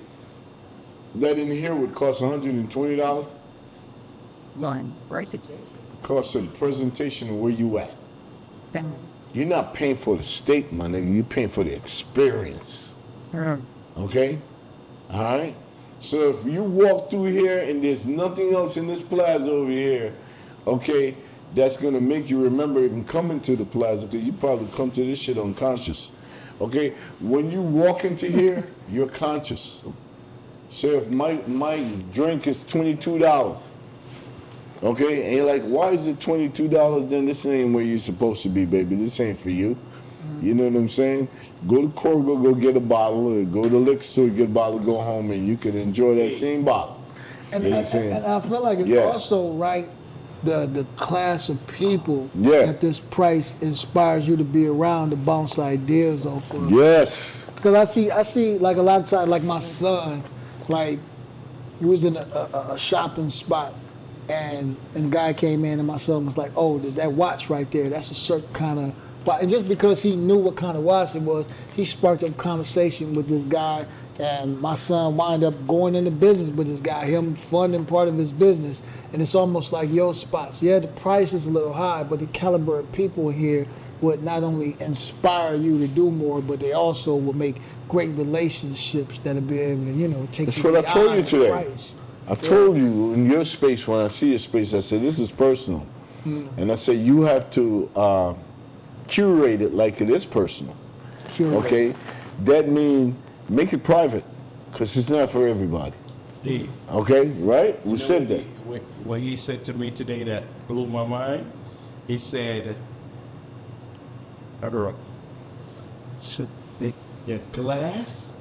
that in here would cost $120? One, right? Cost of the presentation and where you at. You're not paying for the steak, my nigga. You're paying for the experience. Okay? All right? So if you walk through here and there's nothing else in this plaza over here, okay, that's going to make you remember even coming to the plaza, because you probably come to this shit unconscious. Okay? When you walk into here, you're conscious. So if my drink is $22, okay, and you're like, why is it $22? Then this ain't where you're supposed to be, baby. This ain't for you. You know what I'm saying? Go to Kroger, go get a bottle, or go to the liquor store, get a bottle, go home, and you can enjoy that same bottle. And, You know what I'm saying? and I feel like it's Yeah. also right, the class of people Yeah. at this price inspires you to be around to bounce ideas off of. Yes. Because I see like a lot of times, like my son, like he was in a shopping spot, and the guy came in, and my son was like, "Oh, that watch right there, that's a certain kind of watch." And just because he knew what kind of watch it was, he sparked up conversation with this guy, and my son wound up going into business with this guy, him funding part of his business. And it's almost like your spots. Yeah, the price is a little high, but the caliber of people here would not only inspire you to do more, but they also will make great relationships that'll be able to, take That's you what I told you beyond the today. price. I told you in your space, when I see your space, I said, this is personal. And I said, you have to curate it like it is personal. Curate. Okay? That means make it private, because it's not for everybody. Yeah. Okay? Right? We said that. What he said to me today that blew my mind, he said, Earl, your glass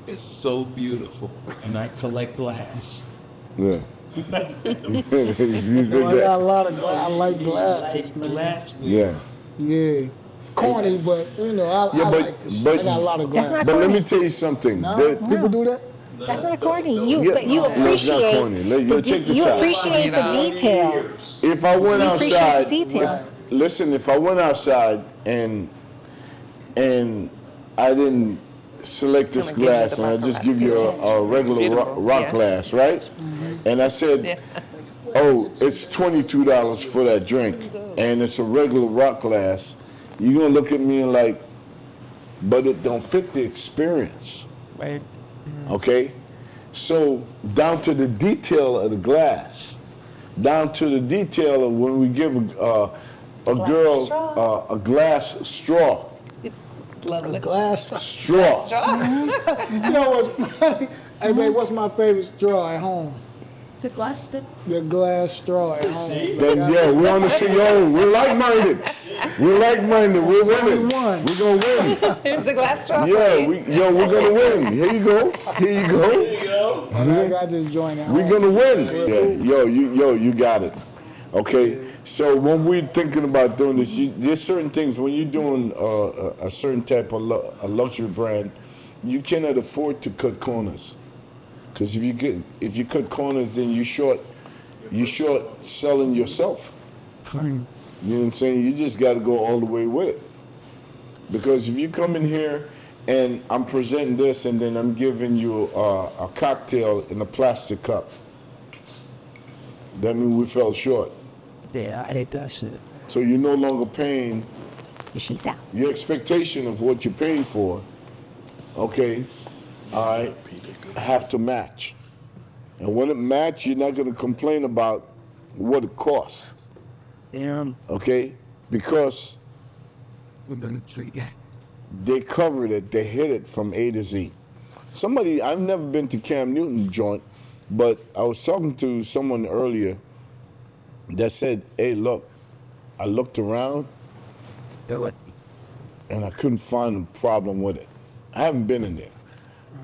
is so beautiful, and I collect glass. Yeah. You said Well, I got a that. lot of I like glasses, man. Glass. Yeah. Yeah. It's corny, but I Yeah, like this. but I got a lot of That's glasses. not But let corny. me tell you something. No? That- People do that? That's not corny. You, Yeah, but you no, it's not appreciate. corny. You take this you out. appreciate the detail. If I went You appreciate outside, the detail. listen, if I went outside and I didn't select this Gonna give you glass the and I rock just glass. give you a regular Beautiful, rock yeah. glass, right? And I said, Yeah. oh, it's $22 for that drink, and it's a regular rock glass, you're gonna look at me and like, but it don't fit the experience. Right. Okay? So down to the detail of the glass, down to the detail of when we give a girl straw. a glass straw. Lovely. Glass. Straw. You know what's funny? Hey, man, what's my favorite straw at home? Is it glass stick? The glass straw at home. Then yeah, we're on the CEO. We're like-minded. We're like-minded. We're winning. won. We're gonna win. Here's the glass straw. for Yeah, you. we're gonna win. Here you go. Here you go. I got this joint at We're home. gonna win. Yeah, you got it. Okay. So when we're thinking about doing this, there's certain things when you're doing a certain type of a luxury brand, you cannot afford to cut corners. Because if you cut corners, then you short selling yourself. You know what I'm saying? You just got to go all the way with it. Because if you come in here and I'm presenting this and then I'm giving you a cocktail in a plastic cup, that means we fell short. Yeah, I hate that shit. So you're no longer paying She's out. your expectation of what you're paying for. Okay, all right, have to match. And when it match, you're not going to complain about what it costs. Yeah. Okay, because We're gonna treat you. they covered it, they hit it from A to Z. I've never been to Cam Newton joint, but I was talking to someone earlier that said, hey, look, I looked around Do it. and I couldn't find a problem with it. I haven't been in there.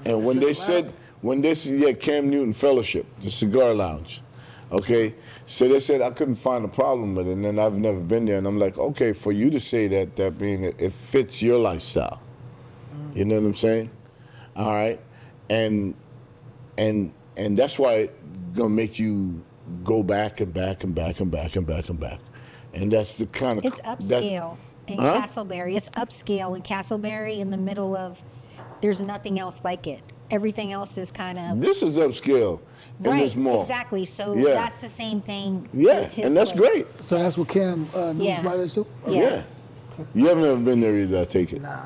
And when they said, yeah, Cam Newton Fellowship, the cigar lounge, okay? So they said I couldn't find a problem with it, and then I've never been there. And I'm like, okay, for you to say that means it fits your lifestyle. You know what I'm saying? All right? And that's why it's gonna make you go back and back and back and back and back and back. And that's the kind of It's upscale in Huh? Castleberry. It's upscale in Castleberry in the middle of, there's nothing else like it. Everything else is kind of, This is upscale in right, this mall. exactly. So Yeah. that's the same thing Yeah, with his and that's place. great. So that's what Cam Yeah. Newswriters do? Yeah. You haven't ever been there either, I take it. Nah.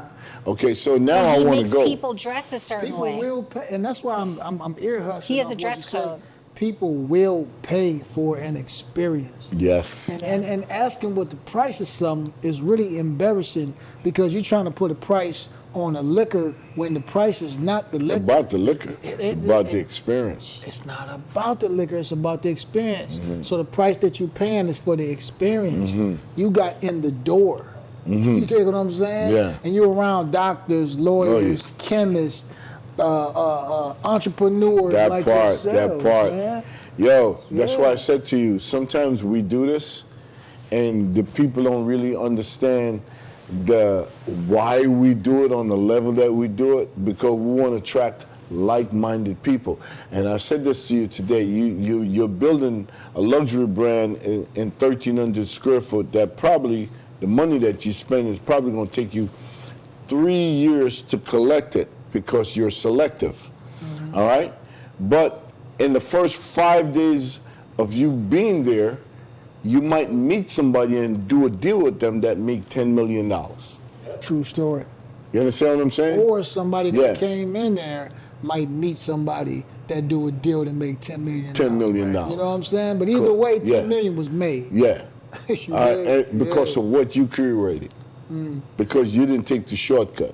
Okay, so now I He want makes to go. people dress a certain People way. will pay, and that's why I'm ear hustling. He has a off what dress you said. code. People will pay for an experience. Yes. And asking what the price of something is really embarrassing because you're trying to put a price on a liquor when the price is not the liquor. About the liquor. It's about the experience. It's not about the liquor, it's about the experience. Mm-hmm. So the price that you're paying is for the experience you got in the door. You take what I'm saying? Yeah. And you're around doctors, lawyers, chemists, entrepreneurs That like part, yourselves, that part. man. Yo, that's Yeah. why I said to you, sometimes we do this and the people don't really understand the why we do it on the level that we do it, because we want to attract like-minded people. And I said this to you today, you're building a luxury brand in 1,300 square foot that probably, the money that you spend is probably going to take you 3 years to collect it because you're selective, all right? But in the first 5 days of you being there, you might meet somebody and do a deal with them that make $10 million. True story. You understand what I'm saying? Or somebody that Yeah. came in there might meet somebody that do a deal to make $10 million. $10 million. You know what I'm saying? But either Cool. way, Yeah. 10 million was made. Yeah. You And because yeah. of what you curated. Because you didn't take the shortcut.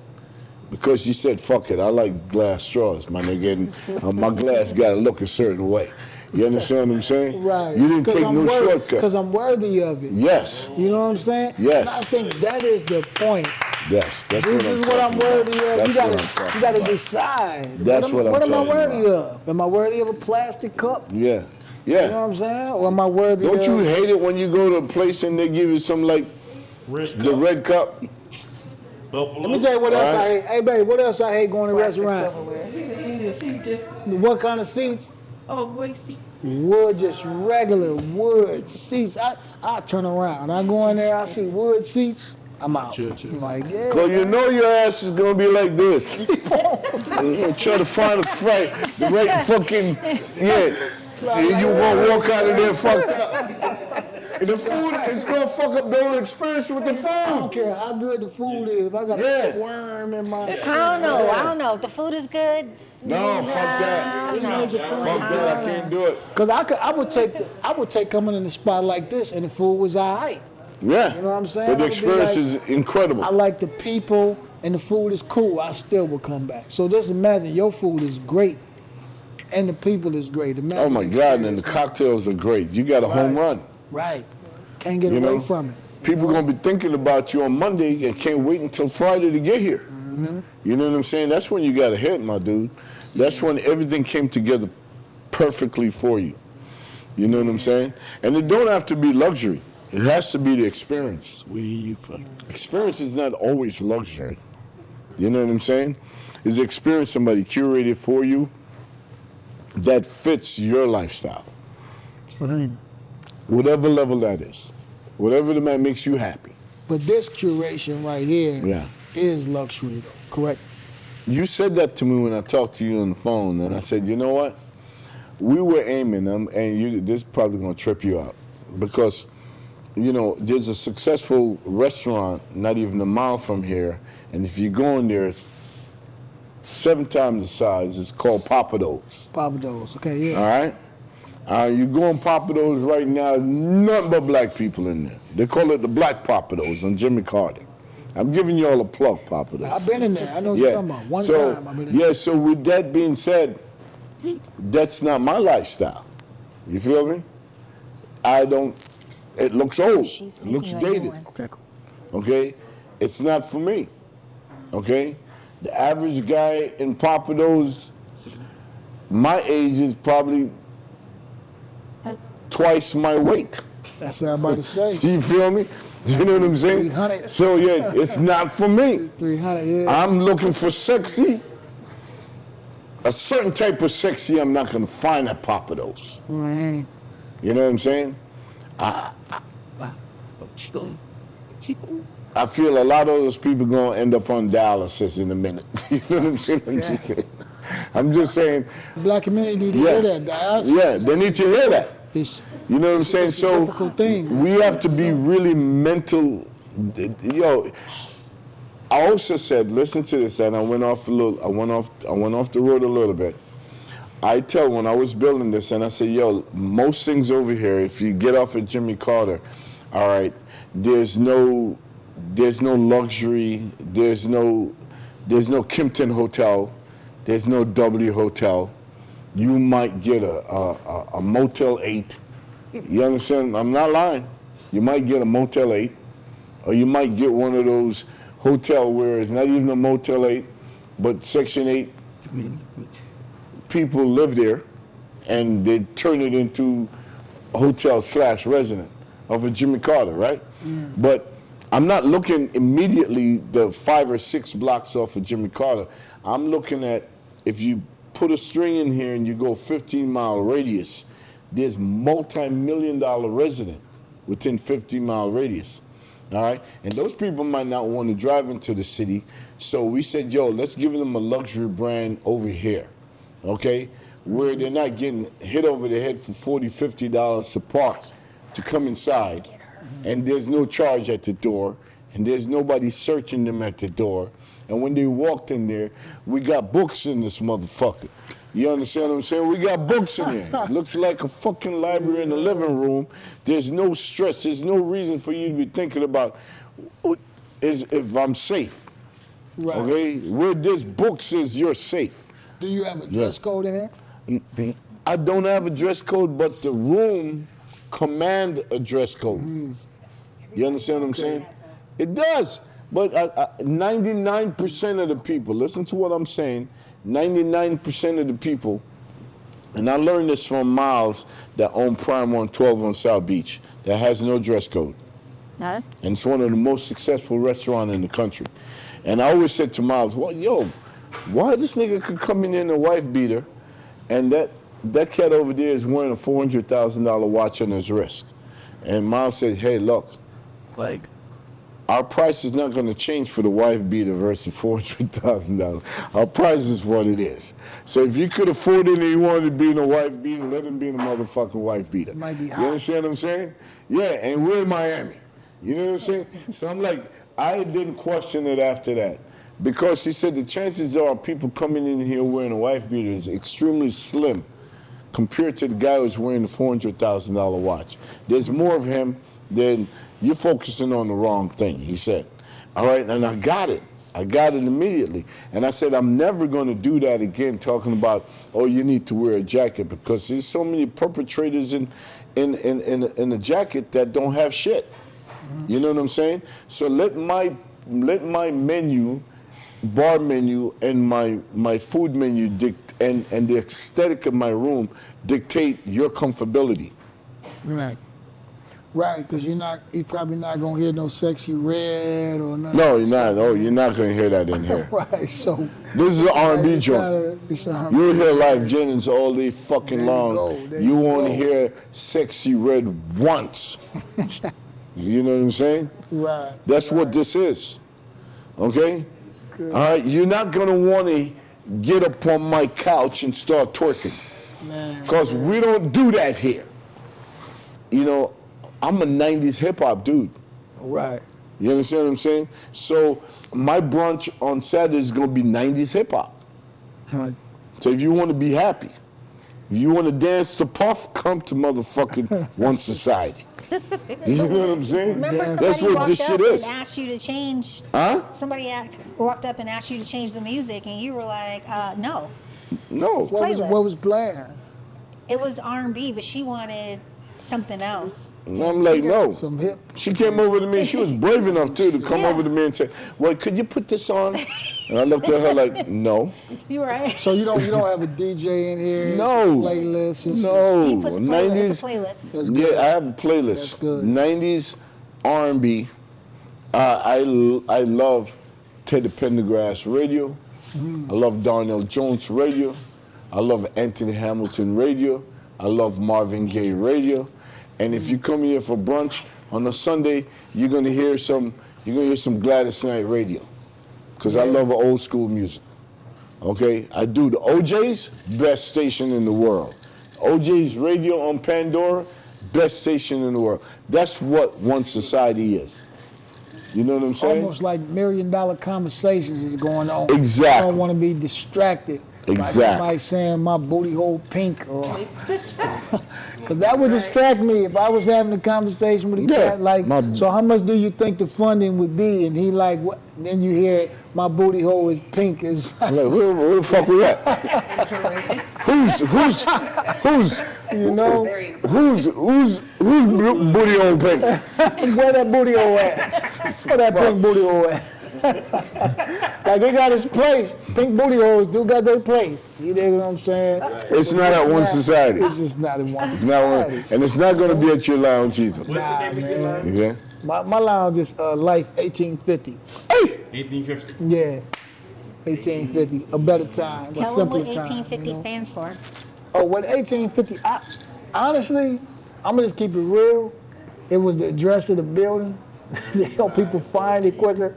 Because you said, fuck it, I like glass straws, my nigga, and my glass got to look a certain way. You understand what I'm saying? Right. You didn't take no shortcut. Because I'm worthy of it. Yes. You know what I'm saying? Yes. And I think that is the point. Yes. That's This is what I'm talking worthy about. of. You That's what I'm gotta talking about. decide. That's what I'm am I talking worthy about. of? Am I worthy of a plastic cup? Yeah. You know Yeah. what I'm saying? Or am I worthy Don't of? you hate it when you go to a place and they give you some like the red cup? Let me tell you what else I hate. Hey, babe, what else I hate going to restaurants? What kind of seats? Oh, boy, see. Wood, just regular wood seats. I turn around. I go in there, I see wood seats. I'm out. I'm like, yeah. Cause you know your ass is gonna be like this. You're gonna try to find the right fucking, yeah. And you gonna walk out of there fucked up. And the food is gonna fuck up the whole experience with the I don't food. care how good the food is. If I got Yeah. a worm in my I don't know. If the food is good, No, fuck that. Fuck that, I can't do it. Cause I would take coming in the spot like this and the food was alright. Yeah. You know what I'm saying? But the I would be experience like- is incredible. I like the people and the food is cool. I still would come back. So just imagine your food is great and the people is great. Imagine Oh my the God, and the experience. cocktails are great. You got a home run. Right. Can't get You away know? from it. People gonna be thinking about you on Monday and can't wait until Friday to get here. You know what I'm saying? That's when you got a hit, my dude. That's when everything came together perfectly for you. You know what I'm saying? And it don't have to be luxury. It has to be the experience. Experience is not always luxury. You know what I'm saying? It's the experience somebody curated for you that fits your lifestyle. Whatever level that is. Whatever the man makes you happy. But this curation right here Yeah. is luxury though, correct? You said that to me when I talked to you on the phone, and I said, you know what? We were aiming them, and this is probably going to trip you out. Because, you know, there's a successful restaurant not even a mile from here, and if you go in there, it's 7 times the size. It's called Papados. Papados, okay, yeah. All right? You go in Papados right now, nothing but black people in there. They call it the Black Papados on Jimmy Carter. I'm giving you all a plug, Papados. I've been in there. I know what you're talking about. One time I've been in yeah, so with that being said, that's not my lifestyle. You feel me? It looks old. She's It looks making you a new dated. one. Okay, cool. Okay? It's not for me. Okay? The average guy in Papados, my age is probably twice my weight. That's what I'm about to say. So you feel me? You know what I'm saying? 300. So yeah, it's not for me. 300, yeah. I'm looking for sexy. A certain type of sexy I'm not gonna find at Papados. Right. You know what I'm saying? I feel a lot of those people gonna end up on dialysis in a minute. You know what I'm saying? I'm just saying. Black community need to Yeah. hear that. Dialysis Yeah, they need to hear that. is You know what I'm saying? it's a So difficult thing. we have to be really mental. Yo, I also said, listen to this, and I went off the road a little bit. I tell when I was building this, and I said, yo, most things over here, if you get off at Jimmy Carter, all right, there's no luxury, there's no Kimpton Hotel, there's no W Hotel. You might get a Motel 8. You understand? I'm not lying. You might get a Motel 8, or you might get one of those hotel where it's not even a Motel 8, but Section 8 people live there, and they turn it into a hotel / resident of a Jimmy Carter, right? But I'm not looking immediately the 5 or 6 blocks off of Jimmy Carter. I'm looking at, if you put a string in here and you go 15-mile radius, there's multi-million-dollar resident within 15-mile radius. All right, and those people might not want to drive into the city, so we said, yo, let's give them a luxury brand over here, okay, where they're not getting hit over the head for $40, $50 to park to come inside, and there's no charge at the door, and there's nobody searching them at the door, and when they walked in there, we got books in this motherfucker. You understand what I'm saying? We got books in there. It looks like a fucking library in the living room. There's no stress. There's no reason for you to be thinking about if I'm safe. Right. Okay? Where this book says you're safe. Do you have a dress code in there? I don't have a dress code, but the room command a dress code. You understand what I'm saying? It does. But 99% of the people, listen to what I'm saying, 99% of the people, and I learned this from Miles that owned Prime 112 on South Beach, that has no dress code. No? And it's one of the most successful restaurants in the country. And I always said to Miles, well, yo, why this nigga could come in a wife beater, and that cat over there is wearing a $400,000 watch on his wrist. And Miles said, hey, look, Like, our price is not going to change for the wife beater versus $400,000. Our price is what it is. So if you could afford it and you wanted to be in a wife beater, let him be in a motherfucking wife beater. It might be You hot. understand what I'm saying? Yeah, and we're in Miami. You know what I'm saying? So I'm like, I didn't question it after that. Because he said the chances are people coming in here wearing a wife beater is extremely slim compared to the guy who's wearing the $400,000 watch. There's more of him than you're focusing on the wrong thing, he said. All right, and I got it. I got it immediately. And I said, I'm never going to do that again, talking about, oh, you need to wear a jacket, because there's so many perpetrators in a jacket that don't have shit. You know what I'm saying? So let my menu, bar menu, and my food menu and the aesthetic of my room dictate your comfortability. Right. Right, because you're probably not gonna hear no sexy red or nothing. No, you're not. Oh, you're not going to hear that in here. Right, so This is an R&B it's joint. it's a- You'll hear Lyfe Jennings all day fucking There you long. go, there You you won't go. hear sexy red once. You know what I'm saying? right. That's what this is. Okay? Good. All right? You're not going to want to get up on my couch and start twerking. Man. Because we don't do that here. You know, I'm a 90s hip hop dude. Right. You understand what I'm saying? So my brunch on Saturday is going to be 90s hip hop. Right. So if you want to be happy, if you want to dance to Puff, come to motherfucking One Society. You know what I'm saying? Remember That's somebody what this walked shit up is. and asked you to change, Huh? somebody walked up and asked you to change the music, and you were like, no. No. What was playing? It was R&B, but she wanted something else. And I'm like, no. Some hip. She came over to me. She was brave enough, too, to come Yeah. over to me and say, well, could you put this on? And I looked at her like, no. You right? So you don't have a DJ in here? No. some Playlists and shit? No. He puts it's a playlist. That's good. Yeah, I have a playlist. That's good. 90s R&B. I love Teddy Pendergrass radio. I love Darnell Jones radio. I love Anthony Hamilton radio. I love Marvin Gaye radio. And if you come here for brunch on a Sunday, you're gonna hear some Gladys Knight radio, because I love old school music. Okay, I do the OJ's, best station in the world. OJ's radio on Pandora, best station in the world. That's what One Society is. You know what I'm saying? Almost like $1 million conversations is going on. Exactly. I don't want to be distracted By Exactly. somebody saying my booty hole pink, or because that would distract me if I was having a conversation with a Yeah, cat. Like, so how much do you think the funding would be? And he like, what? And then you hear my booty hole is pink. It's Like, where the fuck we at? Who's you know, who's booty hole pink? where that booty hole at? Where that pink booty hole at? Like, it got its place. Pink booty holes do got their place. You know what I'm saying? It's not at one society. It's just not in one It's not one, society. and it's not going to be at your lounge either. What's the name of your lounge? Okay? My lounge is Lyfe 1850. Hey! 1850. Yeah, 1850. A better time, a Tell them simpler what time. 1850 you know? stands for. Oh, what 1850? Honestly, I'm gonna just keep it real. It was the address of the building to help people find it quicker.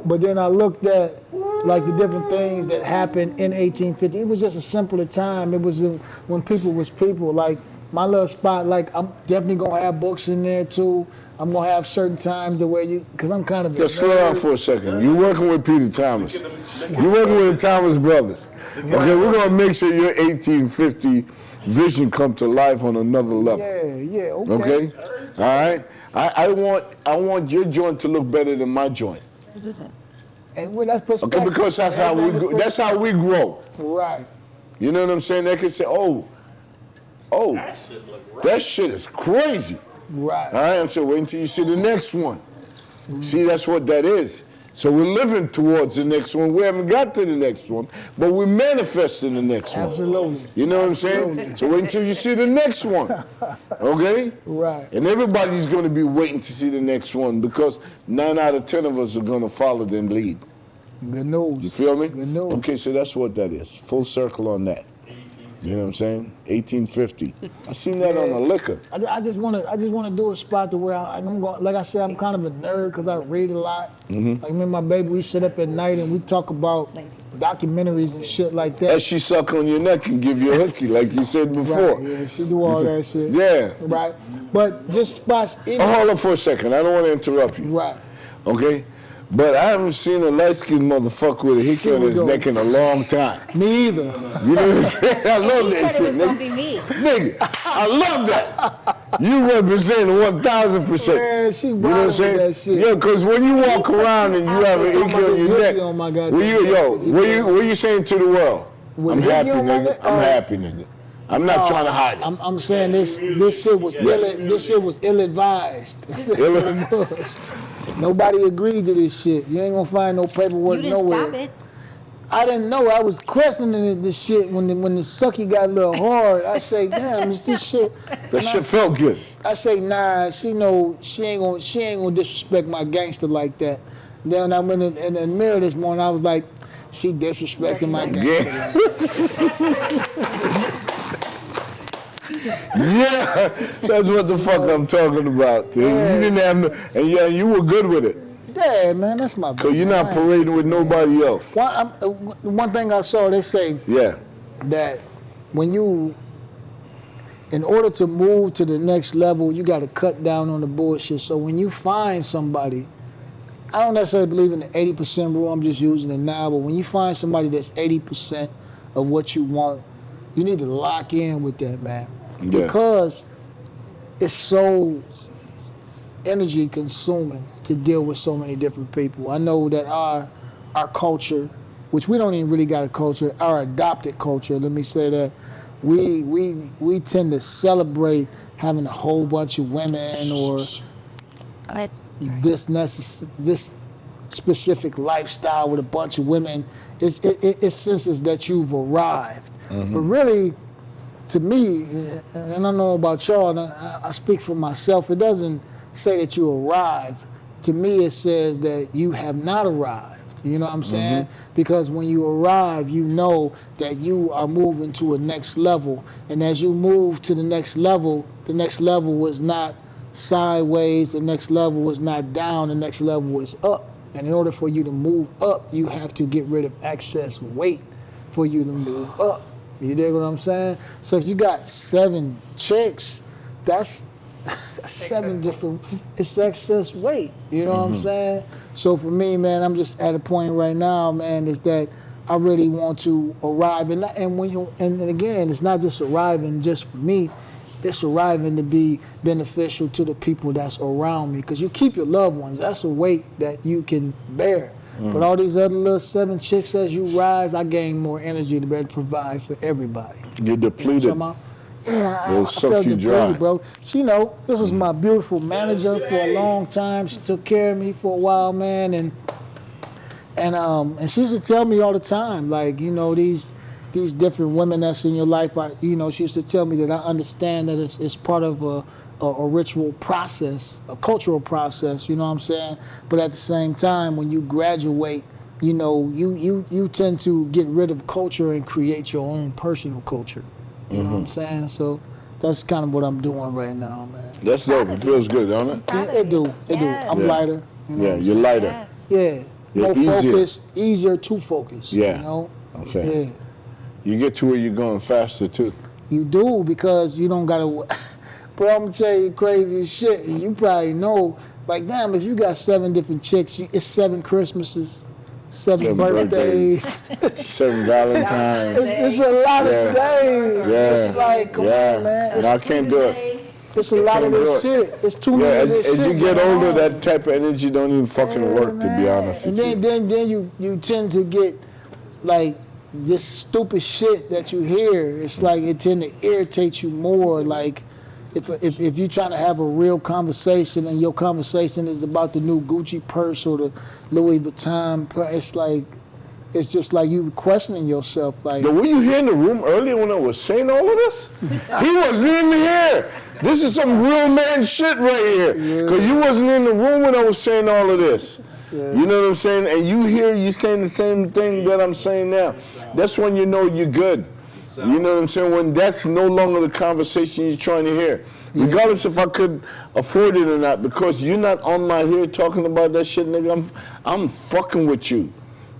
But then I looked at like the different things that happened in 1850. It was just a simpler time. It was when people was people. Like my little spot. Like I'm definitely gonna have books in there too. I'm gonna have certain times the way because I'm kind of. Just slow down for a second. You're working with Peter Thomas. You're working with the Thomas brothers. Okay, we're gonna make sure your 1850 vision come to life on another level. Yeah, okay. Okay? All right? I want your joint to look better than my joint. And well, that's perspective. Okay, because that's how we go, that's how we grow. Right. You know what I'm saying? They can say, oh, that shit is crazy. Right. All right, I'm saying, wait until you see the next one. See, that's what that is. So we're living towards the next one. We haven't got to the next one, but we're manifesting the next one. Absolutely. You know what I'm saying? So wait until you see the next one. Okay? Right. And everybody's going to be waiting to see the next one because 9 out of 10 of us are going to follow then lead. Good news. You feel me? Good news. Okay, so that's what that is. Full circle on that. You know what I'm saying? 1850. I seen that on the liquor. I just want to do a spot to where I'm going. Like I said, I'm kind of a nerd because I read a lot. Mm-hmm. Like me and my baby, we sit up at night and we talk about documentaries and shit like that. As she suck on your neck and give you a hooky, like you said before. Right, yeah, she do all that shit. Yeah. Right. But just spots. Oh, hold on for a second. I don't want to interrupt you. Right. Okay? But I haven't seen a light-skinned motherfucker with a hickey Here on we his go. neck in a long time. Me either. You know what I'm saying? I love He that said it was shit, gonna nigga. be me. Nigga, I love that. You represent 1,000%. Man, she You know what I'm wild with saying? that shit. Yeah, because when you walk around and you have a hickey on your neck, Oh my God. what you saying to the world? With I'm hickey happy, on my nigga. neck? I'm happy, nigga. I'm not trying to hide it. I'm saying this shit was ill-advised. Nobody agreed to this shit. You ain't gonna find no paperwork You didn't nowhere. stop it. I didn't know. I was questioning this shit when the sucky got a little hard. I say, damn, is this shit? That shit felt good. I say, nah, she ain't gonna disrespect my gangster like that. Then I went in the mirror this morning. I was like, she disrespecting my gangster. Yeah, that's what the fuck I'm talking about. Dude. Yeah. You didn't have no, and yeah, you were good with it. Yeah, man, that's my. So you're not parading with nobody else. One thing I saw, they say Yeah. that in order to move to the next level, you got to cut down on the bullshit. So when you find somebody, I don't necessarily believe in the 80% rule, I'm just using it now, but when you find somebody that's 80% of what you want, you need to lock in with that, man. Yeah. Because it's so energy consuming to deal with so many different people. I know that our culture, which we don't even really got a culture, our adopted culture, let me say that, we tend to celebrate having a whole bunch of women or this specific lifestyle with a bunch of women. It senses that you've arrived. Mm-hmm. But really, to me, and I don't know about y'all, and I speak for myself, it doesn't say that you arrive. To me, it says that you have not arrived. You know what I'm saying? Because when you arrive, you know that you are moving to a next level. And as you move to the next level was not sideways, the next level was not down, the next level was up. And in order for you to move up, you have to get rid of excess weight for you to move up. You dig what I'm saying? So if you got 7 chicks, that's 7 different, it's excess weight. You know what I'm saying? So for me, man, I'm just at a point right now, man, is that I really want to arrive, and when you and again, it's not just arriving just for me. It's arriving to be beneficial to the people that's around me. Because you keep your loved ones. That's a weight that you can bear. But all these other little 7 chicks, as you rise, I gain more energy to be able to provide for everybody. You're depleted. You know It'll I suck felt you dry. depleted, bro. She know this was my beautiful manager for a long time. She took care of me for a while, man, and she used to tell me all the time, like, you know, these different women that's in your life. She used to tell me that I understand that it's part of a ritual process, a cultural process. You know what I'm saying? But at the same time, when you graduate, you know, you tend to get rid of culture and create your own personal culture. You know what I'm saying? So that's kind of what I'm doing right now, man. That's dope. It feels good, don't it? Yeah, it do. Yes. I'm Yeah. lighter. You know Yeah, what I'm you're saying? lighter. Yes. Yeah. You're More easier. focused, easier to focus. Yeah. You know? Okay. Yeah. You get to where you're going faster too. You do, because you don't gotta. Bro, I'm gonna tell you crazy shit. And you probably know, like, damn, if you got 7 different chicks, it's 7 Christmases, 7 7 birthdays. 7 Valentine's. It's a lot Yeah. of days. Yeah. It's like, come on, man. No, I can't do it. It's a lot of Can't do this it. shit. It's too Yeah, many of as this shit. you get going older, on. that type of energy don't even fucking Yeah, work, to be man. honest And with you. then you tend to get like this stupid shit that you hear. It's like it tend to irritate you more. Like if you're trying to have a real conversation and your conversation is about the new Gucci purse or the Louis Vuitton purse, it's just like you questioning yourself. Like, But were you here in the room earlier when I was saying all of this? He wasn't even here. This is some real man shit right here. Because you wasn't in the room when I was saying all of this. You know what I'm saying? And you saying the same thing that I'm saying now. That's when you know you're good. You know what I'm saying? When that's no longer the conversation you're trying to hear. Regardless if I could afford it or not, because you're not on my here talking about that shit, nigga. I'm fucking with you.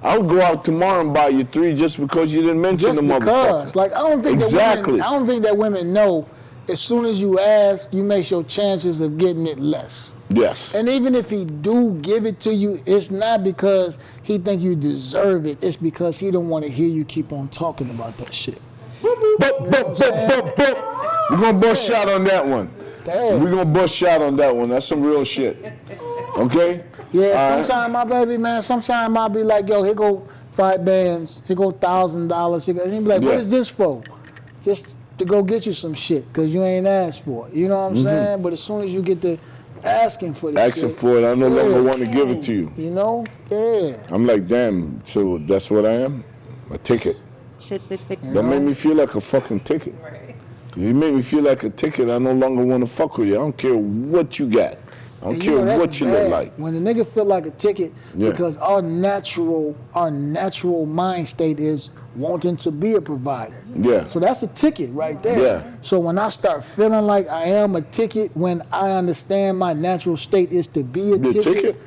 I'll go out tomorrow and buy you 3 just because you didn't mention just the because, motherfucker. like, I don't think that women know. As soon as you ask, you make your chances of getting it less. Yes. And even if he do give it to you, it's not because he think you deserve it. It's because he don't want to hear you keep on talking about that shit. We're gonna bust shot on that one. Damn. We're gonna bust shot on that one. That's some real shit. Okay? Yeah, All right. sometimes my baby, man, sometimes I'll be like, yo, here go 5 bands, here go $1,000. And he be like, what Yeah. is this for? Just to go get you some shit, because you ain't asked for it. You know what I'm saying? But as soon as you get to asking for this Asking shit, for it, I no longer yeah. want to give it to you. You know? Yeah. I'm like, damn, so that's what I am? A ticket. Shit's big. Don't make me feel like a fucking ticket. Because you make me feel like a ticket, I no longer want to fuck with you. I don't care what you got. I don't And care that's what you bad. look like. When the nigga feel like a ticket, Yeah. because our natural mind state is wanting to be a provider. Yeah. So that's a ticket right there. Yeah. So when I start feeling like I am a ticket, when I understand my natural state is to be a The ticket?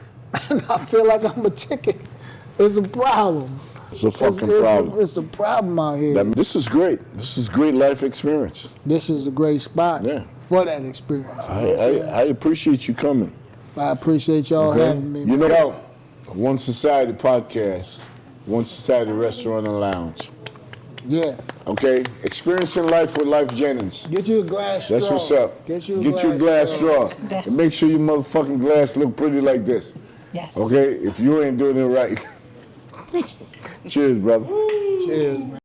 and I feel like I'm a ticket, it's a problem. It's a fucking problem. It's a problem out here. This is great. This is great life experience. This is a great spot Yeah. for that experience. I appreciate you coming. I appreciate y'all Okay? having me. You know, One Society podcast, One Society restaurant and lounge. Yeah. Okay? Experiencing life with Lyfe Jennings. Get you a glass straw. That's what's up. Get you a glass straw. Yes. And make sure your motherfucking glass look pretty like this. Yes. Okay? If you ain't doing it right. Cheers, brother. Cheers, man.